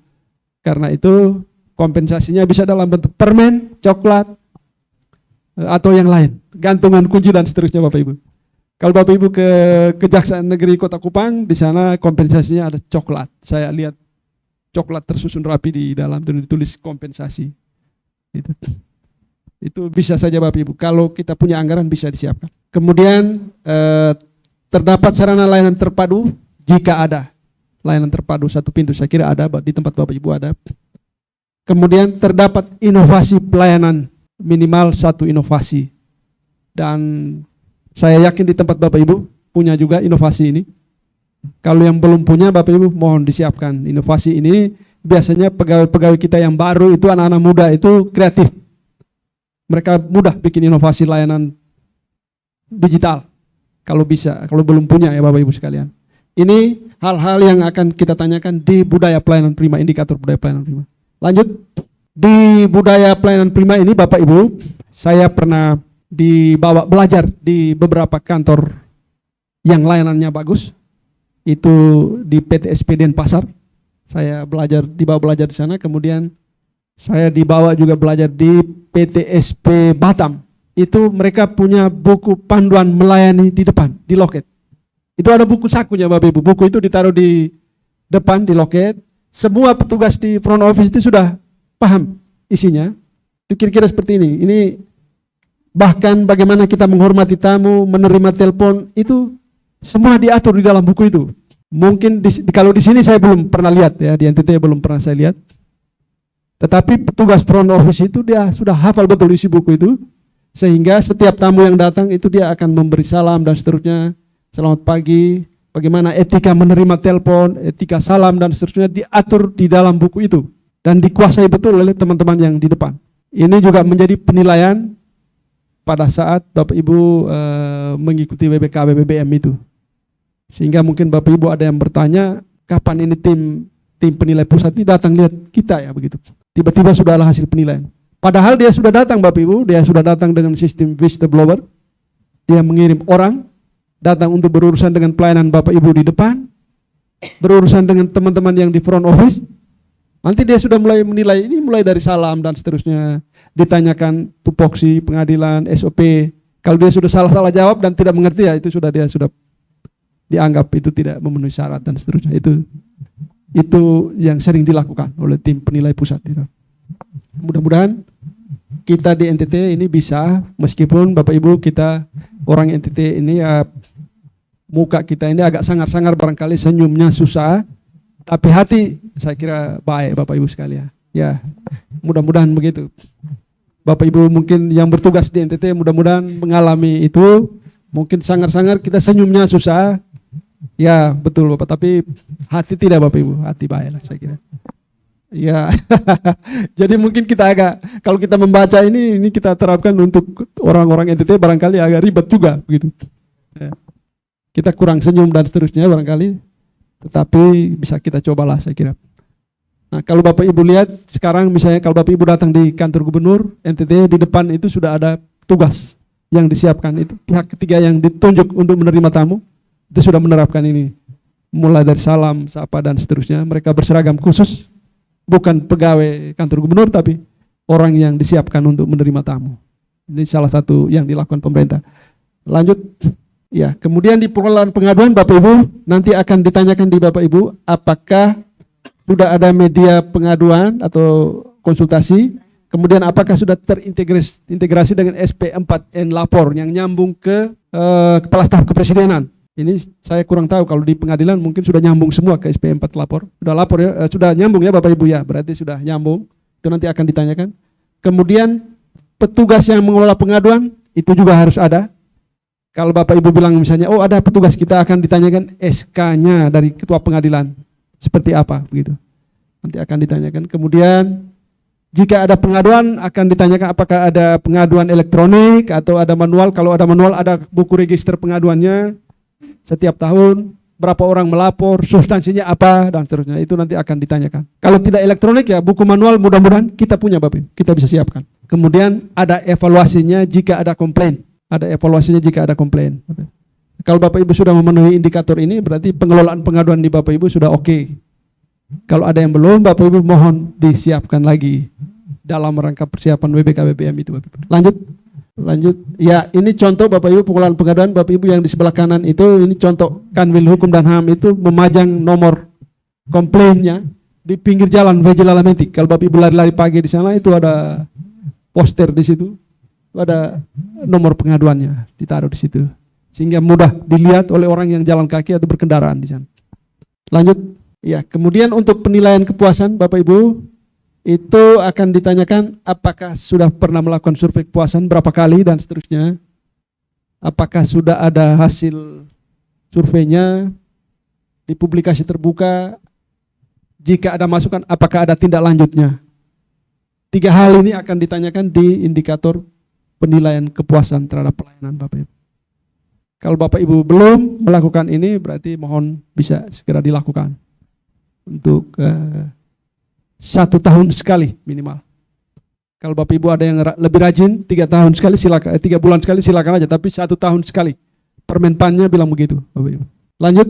Karena itu kompensasinya bisa dalam bentuk permen, coklat, atau yang lain, gantungan kunci dan seterusnya Bapak Ibu. Kalau Bapak Ibu ke Kejaksaan Negeri Kota Kupang, di sana kompensasinya ada coklat. Saya lihat coklat tersusun rapi di dalam dan ditulis kompensasi. Itu bisa saja Bapak Ibu. Kalau kita punya anggaran bisa disiapkan. Kemudian terdapat sarana layanan terpadu jika ada. Layanan terpadu satu pintu saya kira ada di tempat Bapak Ibu ada. Kemudian terdapat inovasi pelayanan, minimal satu inovasi. Dan saya yakin di tempat Bapak Ibu punya juga inovasi ini. Kalau yang belum punya Bapak Ibu mohon disiapkan. Inovasi ini biasanya pegawai-pegawai kita yang baru itu anak-anak muda itu kreatif. Mereka mudah bikin inovasi layanan digital. Kalau bisa, kalau belum punya ya Bapak Ibu sekalian. Ini hal-hal yang akan kita tanyakan di budaya pelayanan prima, indikator budaya pelayanan prima. Lanjut, di budaya pelayanan prima ini Bapak Ibu, saya pernah dibawa belajar di beberapa kantor yang layanannya bagus. Itu di PTSP Denpasar. Saya dibawa belajar di sana, kemudian saya dibawa juga belajar di PTSP Batam. Itu mereka punya buku panduan melayani di depan, di loket. Itu ada buku sakunya Bapak Ibu. Buku itu ditaruh di depan, di loket. Semua petugas di front office itu sudah paham isinya. Itu kira-kira seperti ini. Ini bahkan bagaimana kita menghormati tamu, menerima telepon, itu semua diatur di dalam buku itu. Mungkin kalau di sini saya belum pernah lihat ya, di NTT belum pernah saya lihat. Tetapi petugas front office itu dia sudah hafal betul isi buku itu. Sehingga setiap tamu yang datang itu dia akan memberi salam dan seterusnya. Selamat pagi, bagaimana etika menerima telepon, etika salam dan seterusnya diatur di dalam buku itu. Dan dikuasai betul oleh teman-teman yang di depan. Ini juga menjadi penilaian pada saat Bapak Ibu mengikuti BPK BBM itu. Sehingga mungkin Bapak Ibu ada yang bertanya, kapan ini tim penilai pusat ini datang lihat kita ya begitu. Tiba-tiba sudah ada hasil penilaian. Padahal dia sudah datang Bapak Ibu, dia sudah datang dengan sistem whistleblower. Dia mengirim orang datang untuk berurusan dengan pelayanan Bapak Ibu di depan, berurusan dengan teman-teman yang di front office. Nanti dia sudah mulai menilai, ini mulai dari salam dan seterusnya. Ditanyakan tupoksi, pengadilan, SOP. Kalau dia sudah salah-salah jawab dan tidak mengerti ya itu dia sudah dianggap itu tidak memenuhi syarat dan seterusnya. Itu yang sering dilakukan oleh tim penilai pusat. Mudah-mudahan kita di NTT ini bisa, meskipun Bapak Ibu kita orang NTT ini ya muka kita ini agak sangar-sangar, barangkali senyumnya susah, tapi hati saya kira baik Bapak Ibu sekalian. Ya, mudah-mudahan begitu. Bapak Ibu mungkin yang bertugas di NTT mudah-mudahan mengalami itu. Mungkin sangar-sangar kita senyumnya susah. Ya, betul Bapak, tapi hati tidak Bapak Ibu, hati baik lah saya kira. Ya, jadi mungkin kita agak, kalau kita membaca ini kita terapkan untuk orang-orang NTT barangkali agak ribet juga begitu. Ya. Kita kurang senyum dan seterusnya barangkali, tetapi bisa kita cobalah saya kira. Nah, kalau Bapak Ibu lihat sekarang misalnya kalau Bapak Ibu datang di kantor gubernur NTT, di depan itu sudah ada tugas yang disiapkan, itu pihak ketiga yang ditunjuk untuk menerima tamu itu sudah menerapkan ini, mulai dari salam, sapa dan seterusnya. Mereka berseragam khusus, bukan pegawai kantor gubernur tapi orang yang disiapkan untuk menerima tamu. Ini salah satu yang dilakukan pemerintah. Lanjut. Ya, kemudian di pengelolaan pengaduan Bapak Ibu nanti akan ditanyakan di Bapak Ibu apakah sudah ada media pengaduan atau konsultasi, kemudian apakah sudah terintegrasi dengan SP4N lapor yang nyambung ke kepala staf kepresidenan. Ini saya kurang tahu, kalau di pengadilan mungkin sudah nyambung semua ke SP4 lapor. Sudah lapor ya, sudah nyambung ya Bapak Ibu ya, berarti sudah nyambung. Itu nanti akan ditanyakan. Kemudian petugas yang mengelola pengaduan itu juga harus ada. Kalau Bapak Ibu bilang misalnya, oh ada petugas, kita akan ditanyakan SK-nya dari ketua pengadilan. Seperti apa begitu. Nanti akan ditanyakan. Kemudian jika ada pengaduan akan ditanyakan apakah ada pengaduan elektronik atau ada manual. Kalau ada manual ada buku register pengaduannya setiap tahun, berapa orang melapor, substansinya apa dan seterusnya. Itu nanti akan ditanyakan. Kalau tidak elektronik ya buku manual mudah-mudahan kita punya Bapak Ibu, kita bisa siapkan. Kemudian ada evaluasinya jika ada komplain. Ada evaluasinya jika ada komplain. Kalau Bapak Ibu sudah memenuhi indikator ini berarti pengelolaan pengaduan di Bapak Ibu sudah oke. Kalau ada yang belum, Bapak Ibu mohon disiapkan lagi dalam rangka persiapan WBK BBM itu Bapak Ibu. Lanjut. Ya, ini contoh Bapak Ibu pengelolaan pengaduan. Bapak Ibu yang di sebelah kanan itu, ini contoh Kanwil Hukum dan HAM itu memajang nomor komplainnya di pinggir jalan WJ Lalamenti. Kalau Bapak Ibu lari-lari pagi di sana itu ada poster di situ. Ada nomor pengaduannya ditaruh di situ, sehingga mudah dilihat oleh orang yang jalan kaki atau berkendaraan di sana. Lanjut, ya. Kemudian untuk penilaian kepuasan Bapak Ibu itu akan ditanyakan apakah sudah pernah melakukan survei kepuasan berapa kali dan seterusnya. Apakah sudah ada hasil surveinya di publikasi terbuka? Jika ada masukan, apakah ada tindak lanjutnya? 3 hal ini akan ditanyakan di indikator penilaian kepuasan terhadap pelayanan Bapak Ibu. Kalau Bapak Ibu belum melakukan ini berarti mohon bisa segera dilakukan untuk 1 tahun sekali minimal. Kalau Bapak Ibu ada yang lebih rajin 3 tahun sekali silakan, 3 bulan sekali silakan aja, tapi 1 tahun sekali. Permenpannya bilang begitu Bapak Ibu. Lanjut.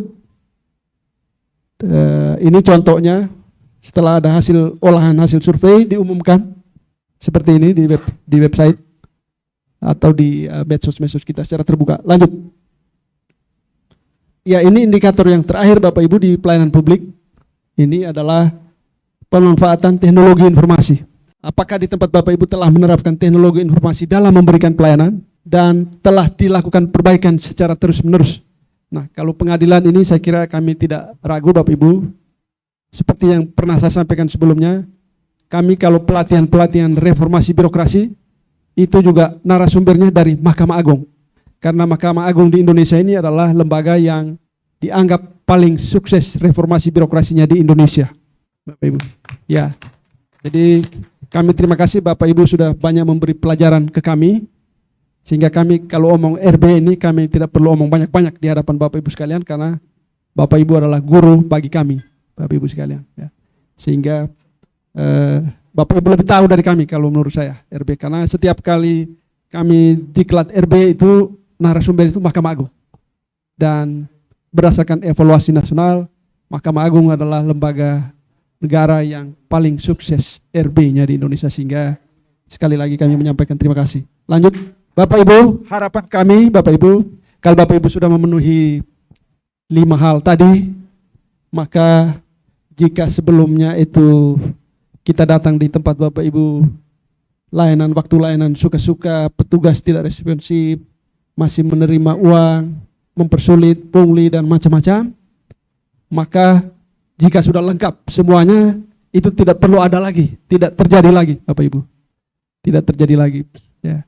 Ini contohnya setelah ada hasil olahan hasil survei diumumkan seperti ini di website atau di medsos kita secara terbuka. Lanjut. Ya, ini indikator yang terakhir Bapak Ibu di pelayanan publik. Ini adalah pemanfaatan teknologi informasi. Apakah di tempat Bapak Ibu telah menerapkan teknologi informasi dalam memberikan pelayanan dan telah dilakukan perbaikan secara terus-menerus. Nah, kalau pengadilan ini saya kira kami tidak ragu Bapak Ibu. Seperti yang pernah saya sampaikan sebelumnya, kami kalau pelatihan-pelatihan reformasi birokrasi itu juga narasumbernya dari Mahkamah Agung. Karena Mahkamah Agung di Indonesia ini adalah lembaga yang dianggap paling sukses reformasi birokrasinya di Indonesia. Bapak Ibu. Ya. Jadi kami terima kasih Bapak Ibu sudah banyak memberi pelajaran ke kami. Sehingga kami kalau omong RB ini kami tidak perlu omong banyak-banyak di hadapan Bapak Ibu sekalian karena Bapak Ibu adalah guru bagi kami, Bapak Ibu sekalian. Ya. Sehingga Bapak Ibu lebih tahu dari kami kalau menurut saya RB, karena setiap kali kami diklat RB itu narasumber itu Mahkamah Agung, dan berdasarkan evaluasi nasional Mahkamah Agung adalah lembaga negara yang paling sukses RB-nya di Indonesia, sehingga sekali lagi kami menyampaikan terima kasih. Lanjut Bapak Ibu, harapan kami Bapak Ibu, kalau Bapak Ibu sudah memenuhi 5 hal tadi, maka jika sebelumnya itu kita datang di tempat Bapak Ibu, waktu layanan suka-suka, petugas tidak responsif, masih menerima uang, mempersulit, pungli dan macam-macam, maka jika sudah lengkap semuanya, itu tidak perlu ada lagi, tidak terjadi lagi, Bapak Ibu. Tidak terjadi lagi. Ya.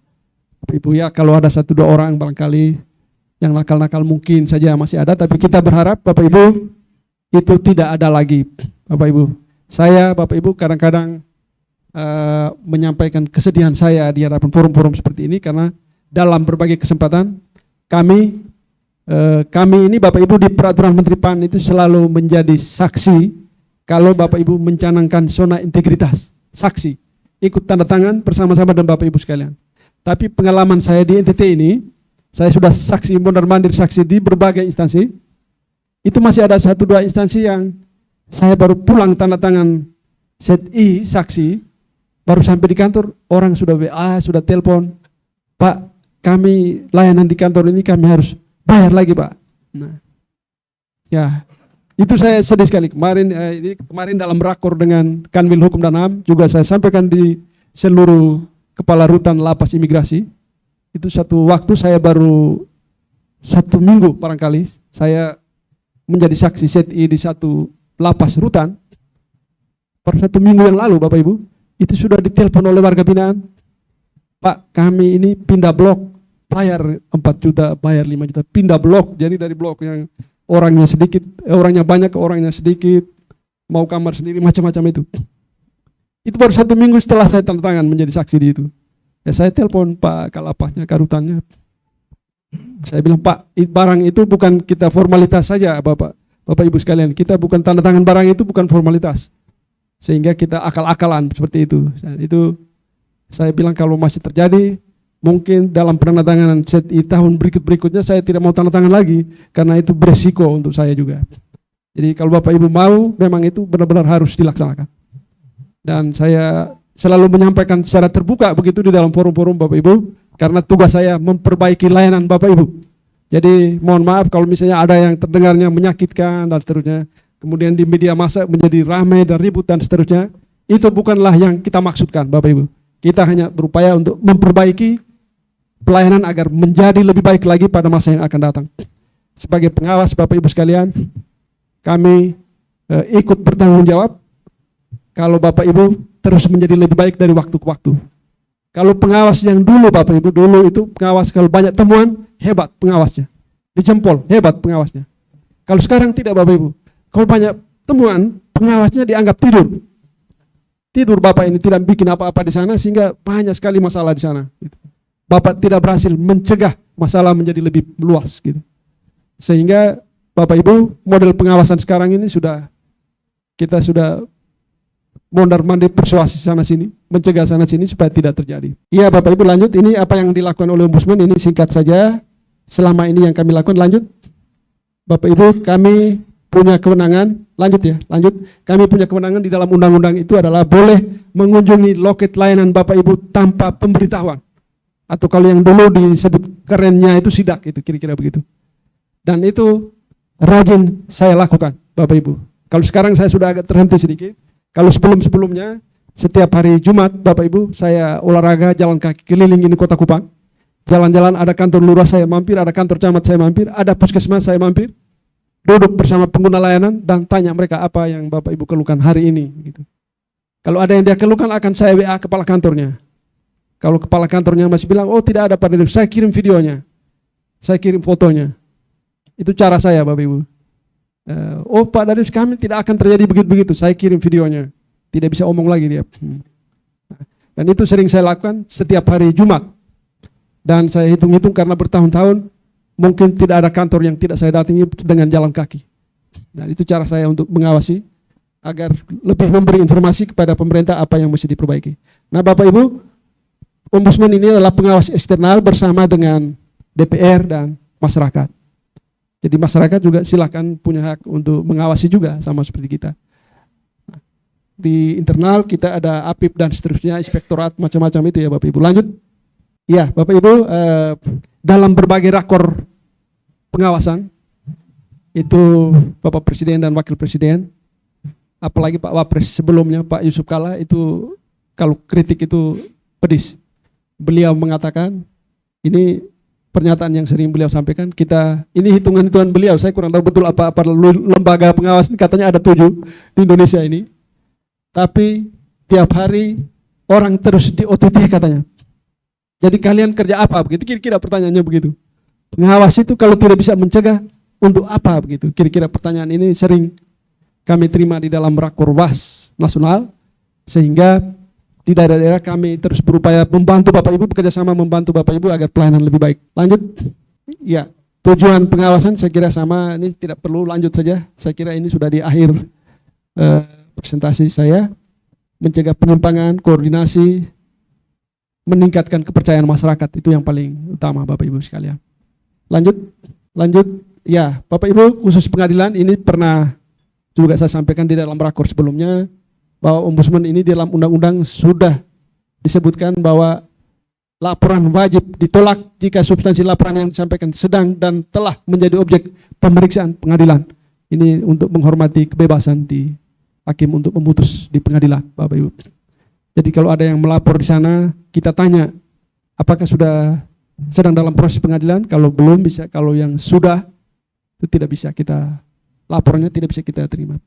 Bapak Ibu, ya kalau ada 1-2 orang barangkali yang nakal-nakal mungkin saja masih ada, tapi kita berharap Bapak Ibu itu tidak ada lagi, Bapak Ibu. Saya, Bapak Ibu, kadang-kadang menyampaikan kesedihan saya di hadapan forum-forum seperti ini karena dalam berbagai kesempatan kami ini Bapak Ibu di peraturan Menteri PAN itu selalu menjadi saksi kalau Bapak Ibu mencanangkan zona integritas, saksi, ikut tanda tangan bersama-sama dengan Bapak Ibu sekalian. Tapi pengalaman saya di NTT ini, saya sudah saksi mondar-mandir saksi di berbagai instansi, itu masih ada 1-2 instansi yang saya baru pulang tanda tangan ZI saksi, baru sampai di kantor, orang sudah WA, sudah telepon, Pak, kami layanan di kantor ini kami harus bayar lagi, Pak. Nah, ya, itu saya sedih sekali. Kemarin dalam rakor dengan Kanwil Hukum dan HAM juga saya sampaikan di seluruh kepala rutan lapas imigrasi. Itu satu waktu saya baru 1 minggu barangkali saya menjadi saksi ZI di satu lapas rutan. Per 1 minggu yang lalu Bapak Ibu, itu sudah ditelepon oleh warga binaan. Pak, kami ini pindah blok, bayar 4 juta, bayar 5 juta, pindah blok. Jadi dari blok yang orangnya sedikit, orangnya banyak ke orangnya sedikit, mau kamar sendiri, macam-macam itu. Itu baru 1 minggu setelah saya tanda tangan menjadi saksi di itu. Ya saya telepon Pak Kalapasnya, Karutannya. Saya bilang, Pak, barang itu bukan kita formalitas saja, Bapak Ibu sekalian. Kita bukan tanda tangan barang itu bukan formalitas. Sehingga kita akal-akalan seperti itu. Itu saya bilang kalau masih terjadi, mungkin dalam penandatanganan ZI tahun berikutnya saya tidak mau tanda tangan lagi karena itu beresiko untuk saya juga. Jadi kalau Bapak Ibu mau, memang itu benar-benar harus dilaksanakan. Dan saya selalu menyampaikan secara terbuka begitu di dalam forum-forum Bapak Ibu, karena tugas saya memperbaiki layanan Bapak Ibu. Jadi mohon maaf kalau misalnya ada yang terdengarnya menyakitkan dan seterusnya, kemudian di media massa menjadi ramai dan ribut dan seterusnya, itu bukanlah yang kita maksudkan Bapak Ibu. Kita hanya berupaya untuk memperbaiki pelayanan agar menjadi lebih baik lagi pada masa yang akan datang. Sebagai pengawas Bapak Ibu sekalian, kami ikut bertanggung jawab kalau Bapak Ibu terus menjadi lebih baik dari waktu ke waktu. Kalau pengawas yang dulu Bapak Ibu, dulu itu pengawas kalau banyak temuan, hebat pengawasnya. Dijempol, hebat pengawasnya. Kalau sekarang tidak Bapak Ibu. Kalau banyak temuan, pengawasnya dianggap tidur. Tidur Bapak ini tidak bikin apa-apa di sana sehingga banyak sekali masalah di sana. Bapak tidak berhasil mencegah masalah menjadi lebih luas gitu. Sehingga Bapak Ibu, model pengawasan sekarang ini kita sudah mondar-mandir persuasi sana sini, mencegah sana sini supaya tidak terjadi. Iya Bapak Ibu, lanjut. Ini apa yang dilakukan oleh Ombudsman, ini singkat saja. Selama ini yang kami lakukan, lanjut. Bapak Ibu, kami punya kewenangan, lanjut ya, lanjut. Kami punya kewenangan di dalam undang-undang itu adalah boleh mengunjungi loket layanan Bapak Ibu tanpa pemberitahuan. Atau kalau yang dulu disebut kerennya itu sidak, itu kira-kira begitu. Dan itu rajin saya lakukan Bapak Ibu. Kalau sekarang saya sudah agak terhenti sedikit. Kalau sebelum-sebelumnya setiap hari Jumat Bapak Ibu saya olahraga jalan kaki keliling ini Kota Kupang. Jalan-jalan, ada kantor lurah saya mampir, ada kantor camat saya mampir, ada puskesmas saya mampir. Duduk bersama pengguna layanan dan tanya mereka apa yang Bapak Ibu keluhkan hari ini gitu. Kalau ada yang dia keluhkan akan saya WA kepala kantornya. Kalau kepala kantornya masih bilang, oh tidak ada Pak Darius, saya kirim videonya, saya kirim fotonya. Itu cara saya Bapak Ibu. Oh Pak Darius, kami tidak akan terjadi begitu-begitu, saya kirim videonya. Tidak bisa omong lagi dia. Dan itu sering saya lakukan setiap hari Jumat. Dan saya hitung-hitung karena bertahun-tahun mungkin tidak ada kantor yang tidak saya datangi dengan jalan kaki. Dan itu cara saya untuk mengawasi agar lebih memberi informasi kepada pemerintah apa yang mesti diperbaiki. Nah Bapak Ibu, Ombudsman ini adalah pengawas eksternal bersama dengan DPR dan masyarakat. Jadi masyarakat juga silakan punya hak untuk mengawasi juga sama seperti kita. Di internal kita ada APIP dan seterusnya, inspektorat macam-macam itu ya Bapak Ibu. Lanjut. Ya Bapak Ibu, dalam berbagai rakor pengawasan itu Bapak Presiden dan Wakil Presiden apalagi Pak Wapres sebelumnya, Pak Yusuf Kalla, itu kalau kritik itu pedis. Beliau mengatakan, ini pernyataan yang sering beliau sampaikan, ini hitungan-hitungan beliau, saya kurang tahu betul apa lembaga pengawas ini, katanya ada 7 di Indonesia ini. Tapi tiap hari orang terus di OTT katanya. Jadi kalian kerja apa begitu? Kira-kira pertanyaannya begitu. Pengawas itu kalau tidak bisa mencegah, untuk apa begitu? Kira-kira pertanyaan ini sering kami terima di dalam Rakorwas Nasional, sehingga di daerah-daerah kami terus berupaya membantu Bapak Ibu, bekerja sama membantu Bapak Ibu agar pelayanan lebih baik. Lanjut. Ya, tujuan pengawasan saya kira sama, ini tidak perlu lanjut saja. Saya kira ini sudah di akhir presentasi saya. Mencegah penyimpangan, koordinasi, meningkatkan kepercayaan masyarakat, itu yang paling utama Bapak Ibu sekalian. Lanjut. Ya, Bapak Ibu, khusus pengadilan ini pernah juga saya sampaikan di dalam rakor sebelumnya, bahwa ombudsman ini di dalam undang-undang sudah disebutkan bahwa laporan wajib ditolak jika substansi laporan yang disampaikan sedang dan telah menjadi objek pemeriksaan pengadilan. Ini untuk menghormati kebebasan di hakim untuk memutus di pengadilan, Bapak Ibu. Jadi kalau ada yang melapor di sana, kita tanya apakah sudah sedang dalam proses pengadilan. Kalau belum bisa, kalau yang sudah itu tidak bisa kita, laporannya tidak bisa kita terima.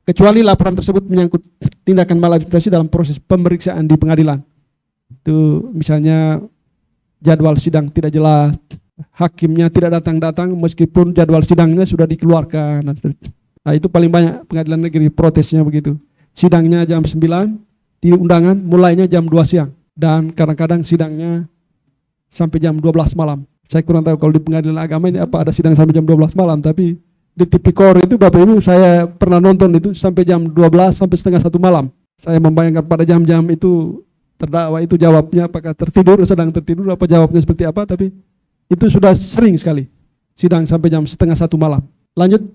Kecuali laporan tersebut menyangkut tindakan maladministrasi dalam proses pemeriksaan di pengadilan. Itu misalnya jadwal sidang tidak jelas, hakimnya tidak datang-datang meskipun jadwal sidangnya sudah dikeluarkan. Nah, itu paling banyak pengadilan negeri protesnya begitu. Sidangnya jam 9, di undangan mulainya jam 2 siang. Dan kadang-kadang sidangnya sampai jam 12 malam. Saya kurang tahu kalau di pengadilan agama ini apa ada sidang sampai jam 12 malam, tapi di Tipikor itu Bapak Ibu saya pernah nonton itu sampai jam 12 sampai setengah 1 malam. Saya membayangkan pada jam-jam itu terdakwa itu jawabnya apakah tertidur, sedang tertidur, apa jawabnya seperti apa, tapi itu sudah sering sekali sidang sampai jam setengah 1 malam. Lanjut.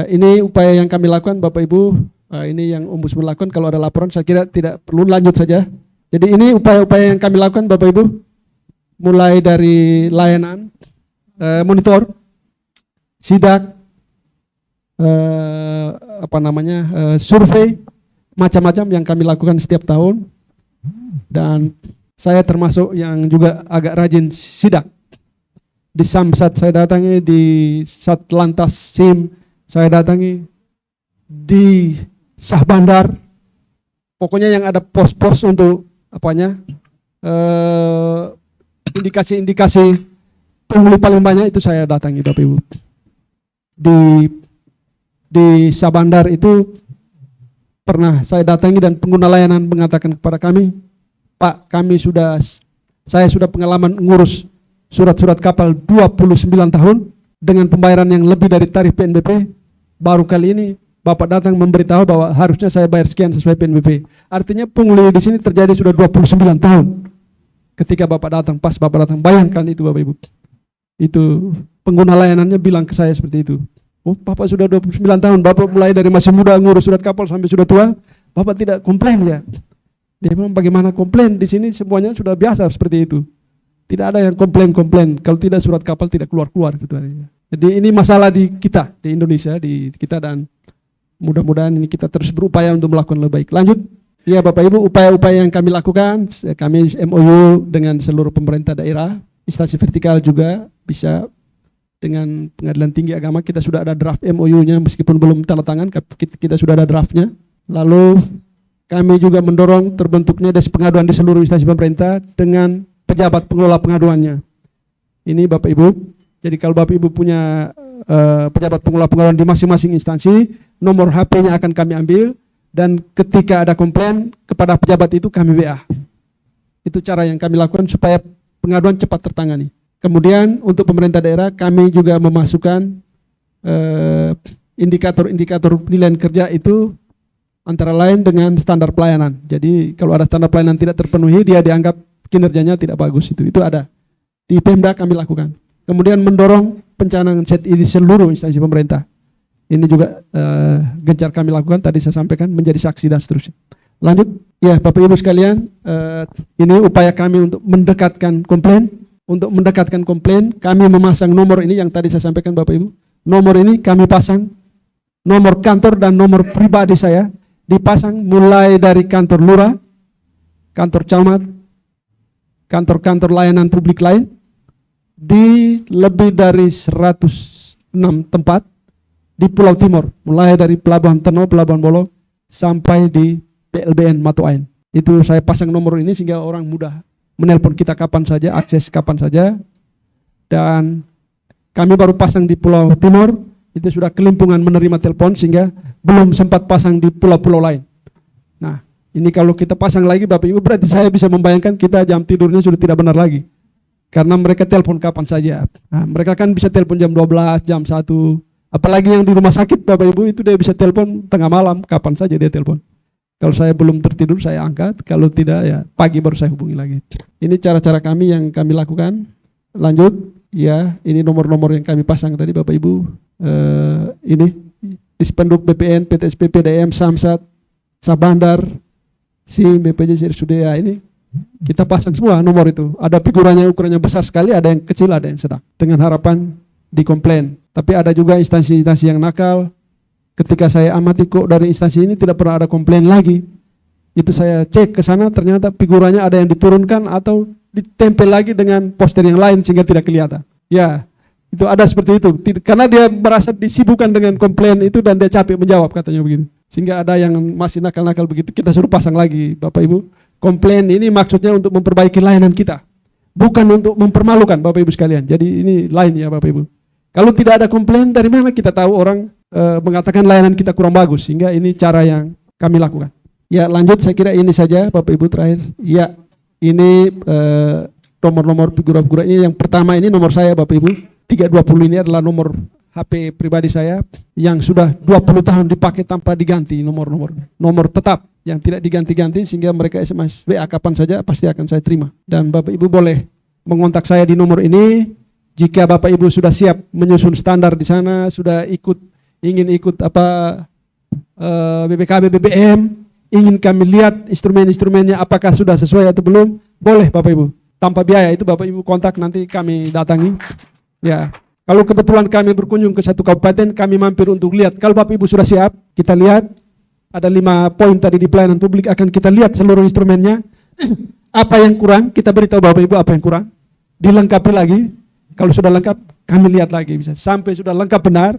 Ini upaya yang kami lakukan Bapak Ibu, ini yang ombudsman lakukan. Kalau ada laporan saya kira tidak perlu, lanjut saja. Jadi ini upaya-upaya yang kami lakukan Bapak Ibu, mulai dari layanan, monitor, sidak, survei, macam-macam yang kami lakukan setiap tahun. Dan saya termasuk yang juga agak rajin sidak. Di Samsat saya datangi, di Satlantas SIM saya datangi, di Sah Bandar, pokoknya yang ada pos-pos untuk indikasi-indikasi pungli paling banyak itu saya datangi Bapak Ibu. Di Sah Bandar itu pernah saya datangi dan pengguna layanan mengatakan kepada kami, Pak, saya sudah pengalaman ngurus surat-surat kapal 29 tahun dengan pembayaran yang lebih dari tarif PNBP. Baru kali ini Bapak datang memberitahu bahwa harusnya saya bayar sekian sesuai PNBP. Artinya pungli di sini terjadi sudah 29 tahun. Ketika Bapak datang, pas Bapak datang, bayangkan itu Bapak Ibu. Itu pengguna layanannya bilang ke saya seperti itu. Oh, Bapak sudah 29 tahun, Bapak mulai dari masih muda ngurus surat kapal sampai sudah tua, Bapak tidak komplain ya? Dia bilang bagaimana komplain, di sini semuanya sudah biasa seperti itu. Tidak ada yang komplain, kalau tidak surat kapal tidak keluar-keluar gitu. Jadi ini masalah di kita, di Indonesia, di kita, dan mudah-mudahan ini kita terus berupaya untuk melakukan lebih baik. Lanjut. Ya Bapak Ibu, upaya-upaya yang kami lakukan, kami MOU dengan seluruh pemerintah daerah, instansi vertikal juga bisa dengan Pengadilan Tinggi Agama. Kita sudah ada draft MOU-nya meskipun belum tanda tangan, kita sudah ada draftnya. Lalu kami juga mendorong terbentuknya desk pengaduan di seluruh instansi pemerintah dengan pejabat pengelola pengaduannya. Ini Bapak Ibu, jadi kalau Bapak Ibu punya pejabat pengelola pengaduan di masing-masing instansi, nomor HP-nya akan kami ambil, dan ketika ada komplain kepada pejabat itu kami WA. Itu cara yang kami lakukan supaya pengaduan cepat tertangani. Kemudian untuk pemerintah daerah kami juga memasukkan indikator-indikator penilaian kerja itu antara lain dengan standar pelayanan. Jadi kalau ada standar pelayanan tidak terpenuhi, dia dianggap kinerjanya tidak bagus. Itu ada di Pemda kami lakukan. Kemudian mendorong pencanangan ZI di seluruh instansi pemerintah. Ini juga gencar kami lakukan, tadi saya sampaikan, menjadi saksi dan seterusnya. Lanjut, ya Bapak Ibu sekalian, ini upaya kami untuk mendekatkan komplain. Untuk mendekatkan komplain, kami memasang nomor ini yang tadi saya sampaikan Bapak Ibu. Nomor ini kami pasang, nomor kantor dan nomor pribadi saya dipasang mulai dari kantor lurah, kantor camat, kantor-kantor layanan publik lain, di lebih dari 106 tempat di Pulau Timur, mulai dari Pelabuhan Teno, Pelabuhan Bolo, sampai di PLBN Matu Ain. Itu saya pasang nomor ini sehingga orang mudah menelpon kita kapan saja, akses kapan saja. Dan kami baru pasang di Pulau Timur, itu sudah kelimpungan menerima telepon sehingga belum sempat pasang di pulau-pulau lain. Nah, ini kalau kita pasang lagi Bapak Ibu, berarti saya bisa membayangkan kita jam tidurnya sudah tidak benar lagi. Karena mereka telepon kapan saja. Nah, mereka kan bisa telepon jam 12, jam 1. Apalagi yang di rumah sakit Bapak Ibu, itu dia bisa telepon tengah malam, kapan saja dia telepon. Kalau saya belum tertidur saya angkat, kalau tidak ya pagi baru saya hubungi lagi. Ini cara-cara kami yang kami lakukan. Lanjut, ya ini nomor-nomor yang kami pasang tadi Bapak Ibu. Ini Dispenduk BPN, PTSP, PDM, Samsat, Sabandar, SIM, BPJS, RSUD, ya ini kita pasang semua nomor itu. Ada figurannya, ukurannya besar sekali, ada yang kecil, ada yang sedang. Dengan harapan dikomplain. Tapi ada juga instansi-instansi yang nakal. Ketika saya amati kok dari instansi ini tidak pernah ada komplain lagi. Itu saya cek ke sana, ternyata figurannya ada yang diturunkan atau ditempel lagi dengan poster yang lain sehingga tidak kelihatan. Ya, itu ada seperti itu. Karena dia merasa disibukkan dengan komplain itu dan dia capek menjawab katanya begitu. Sehingga ada yang masih nakal-nakal begitu, kita suruh pasang lagi Bapak Ibu. Komplain ini maksudnya untuk memperbaiki layanan kita. Bukan untuk mempermalukan Bapak Ibu sekalian. Jadi ini lain ya Bapak Ibu. Kalau tidak ada komplain, dari mana kita tahu orang mengatakan layanan kita kurang bagus. Sehingga ini cara yang kami lakukan. Ya lanjut, saya kira ini saja Bapak Ibu terakhir. Ya ini nomor-nomor figura-figura ini. Yang pertama ini nomor saya Bapak Ibu. 320 ini adalah nomor HP pribadi saya yang sudah 20 tahun dipakai tanpa diganti nomor tetap yang tidak diganti-ganti sehingga mereka SMS WA kapan saja pasti akan saya terima. Dan Bapak Ibu boleh mengontak saya di nomor ini jika Bapak Ibu sudah siap menyusun standar di sana, sudah ingin ikut BPKB BBM, ingin kami lihat instrumen-instrumennya apakah sudah sesuai atau belum, boleh Bapak Ibu. Tanpa biaya itu Bapak Ibu kontak, nanti kami datangi. Ya, kalau kebetulan kami berkunjung ke satu kabupaten, kami mampir untuk lihat. Kalau Bapak Ibu sudah siap, kita lihat. Ada 5 poin tadi di pelayanan publik, akan kita lihat seluruh instrumennya. Apa yang kurang, kita beritahu Bapak Ibu apa yang kurang. Dilengkapi lagi. Kalau sudah lengkap, kami lihat lagi. Bisa sampai sudah lengkap benar,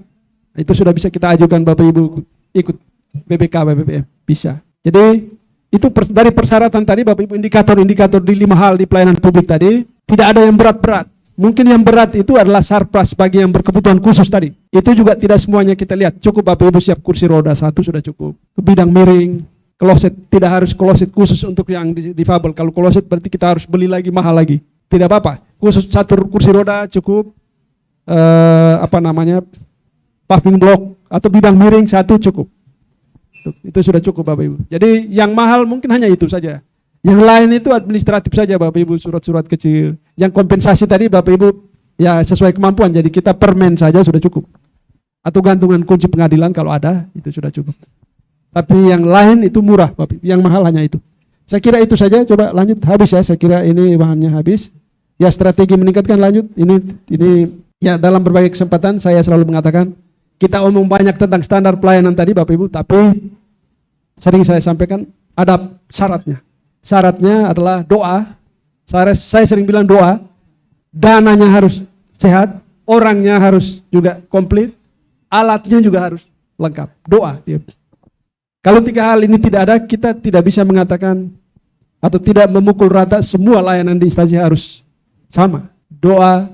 itu sudah bisa kita ajukan Bapak Ibu ikut BPK, BBM. Bisa. Jadi, itu dari persyaratan tadi Bapak Ibu, indikator-indikator di 5 hal di pelayanan publik tadi, tidak ada yang berat-berat. Mungkin yang berat itu adalah surplus bagi yang berkebutuhan khusus tadi. Itu juga tidak semuanya kita lihat. Cukup Bapak Ibu siap kursi roda 1 sudah cukup. Bidang miring, kloset, tidak harus kloset khusus untuk yang difabel. Kalau kloset berarti kita harus beli lagi, mahal lagi. Tidak apa-apa. Khusus 1 kursi roda cukup. Paving block atau bidang miring 1 cukup. Itu sudah cukup Bapak Ibu. Jadi yang mahal mungkin hanya itu saja. Yang lain itu administratif saja Bapak Ibu, surat-surat kecil. Yang kompensasi tadi Bapak Ibu ya sesuai kemampuan, jadi kita permen saja sudah cukup. Atau gantungan kunci pengadilan kalau ada, itu sudah cukup. Tapi yang lain itu murah Bapak Ibu, yang mahal hanya itu. Saya kira itu saja, coba lanjut, habis ya, saya kira ini bahannya habis. Ya strategi meningkatkan lanjut, ini ya dalam berbagai kesempatan saya selalu mengatakan, kita omong banyak tentang standar pelayanan tadi Bapak Ibu, tapi sering saya sampaikan ada syaratnya. Syaratnya adalah doa. Saya sering bilang doa. Dananya harus sehat, orangnya harus juga komplit, alatnya juga harus lengkap. Doa. Kalau 3 hal ini tidak ada, kita tidak bisa mengatakan atau tidak memukul rata semua layanan di instansi harus sama. Doa,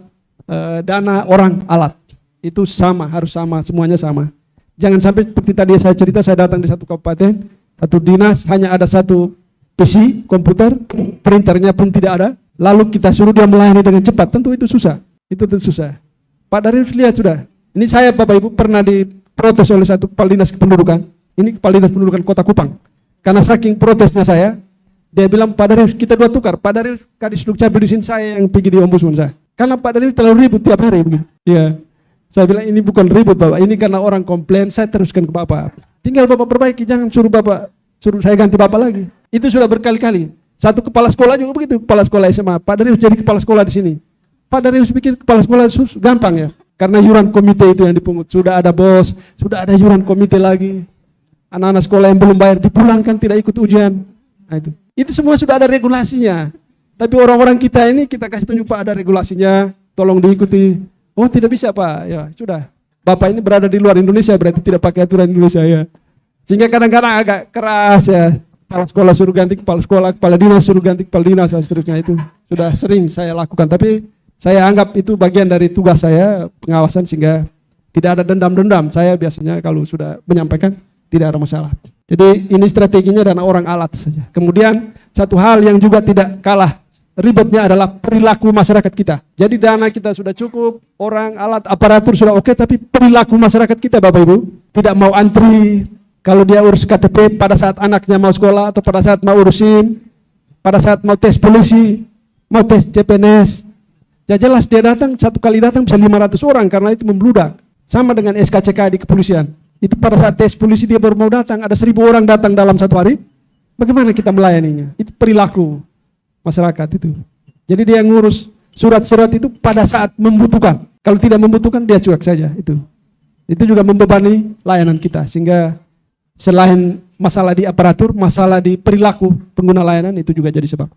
dana, orang, alat. Itu sama, harus sama, semuanya sama. Jangan sampai seperti tadi saya cerita, saya datang di satu kabupaten, satu dinas, hanya ada 1 PC, komputer, printernya pun tidak ada, lalu kita suruh dia melayani dengan cepat, tentu itu susah. Itu tentu susah. Pak Darius lihat sudah, ini saya Bapak Ibu pernah diprotes oleh satu kepala dinas kependudukan, ini kepala dinas pendudukan Kota Kupang. Karena saking protesnya saya, dia bilang Pak Darius kita 2 tukar, Pak Darius Kadis Dukcapil di sini, saya yang pergi di ombudsman saya. Karena Pak Darius terlalu ribut tiap hari begini. Ya, saya bilang ini bukan ribut Bapak, ini karena orang komplain, saya teruskan ke Bapak. Tinggal Bapak perbaiki, jangan suruh saya ganti Bapak lagi. Itu sudah berkali-kali. Satu kepala sekolah juga begitu, kepala sekolah SMA. Pak Darius jadi kepala sekolah di sini. Pak Darius pikir kepala sekolah gampang ya. Karena iuran komite itu yang dipungut. Sudah ada bos, sudah ada iuran komite lagi. Anak-anak sekolah yang belum bayar dipulangkan, tidak ikut ujian. Nah, itu semua sudah ada regulasinya. Tapi orang-orang kita ini kita kasih tunjuk, Pak, ada regulasinya, tolong diikuti. Oh, tidak bisa, Pak. Ya sudah. Bapak ini berada di luar Indonesia, berarti tidak pakai aturan Indonesia ya. Sehingga kadang-kadang agak keras ya. Kepala sekolah suruh ganti kepala sekolah, kepala dinas suruh ganti kepala dinas, dan seterusnya. Itu sudah sering saya lakukan. Tapi saya anggap itu bagian dari tugas saya, pengawasan, sehingga tidak ada dendam-dendam. Saya biasanya kalau sudah menyampaikan tidak ada masalah. Jadi ini strateginya dan orang alat saja. Kemudian satu hal yang juga tidak kalah ribetnya adalah perilaku masyarakat kita. Jadi dana kita sudah cukup, orang, alat, aparatur sudah oke, tapi perilaku masyarakat kita, Bapak Ibu, tidak mau antri. Kalau dia urus KTP pada saat anaknya mau sekolah, atau pada saat mau urus SIM, pada saat mau tes polisi, mau tes CPNS, ya jelas dia datang, satu kali datang bisa 500 orang karena itu membludak. Sama dengan SKCK di kepolisian. Itu pada saat tes polisi dia baru mau datang, ada 1000 orang datang dalam satu hari. Bagaimana kita melayaninya? Itu perilaku masyarakat itu. Jadi dia ngurus surat-surat itu pada saat membutuhkan. Kalau tidak membutuhkan dia cuek saja itu. Itu juga membebani layanan kita, sehingga selain masalah di aparatur, masalah di perilaku pengguna layanan itu juga jadi sebab.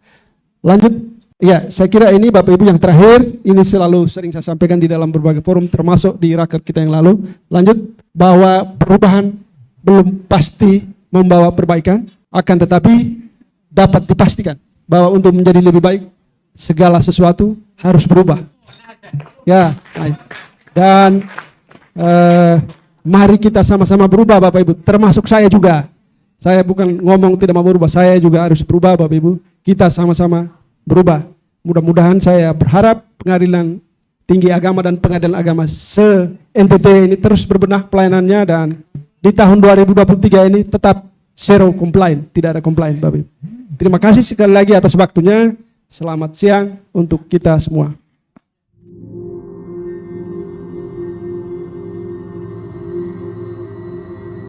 Lanjut, ya saya kira ini Bapak Ibu yang terakhir, ini selalu sering saya sampaikan di dalam berbagai forum termasuk di raker kita yang lalu. Lanjut, bahwa perubahan belum pasti membawa perbaikan, akan tetapi dapat dipastikan bahwa untuk menjadi lebih baik segala sesuatu harus berubah. Ya, dan mari kita sama-sama berubah Bapak Ibu, termasuk saya juga. Saya bukan ngomong tidak mau berubah, saya juga harus berubah Bapak Ibu. Kita sama-sama berubah. Mudah-mudahan saya berharap Pengadilan Tinggi Agama dan Pengadilan Agama se-NTT ini terus berbenah pelayanannya, dan di tahun 2023 ini tetap zero complaint, tidak ada complaint Bapak Ibu. Terima kasih sekali lagi atas waktunya. Selamat siang untuk kita semua.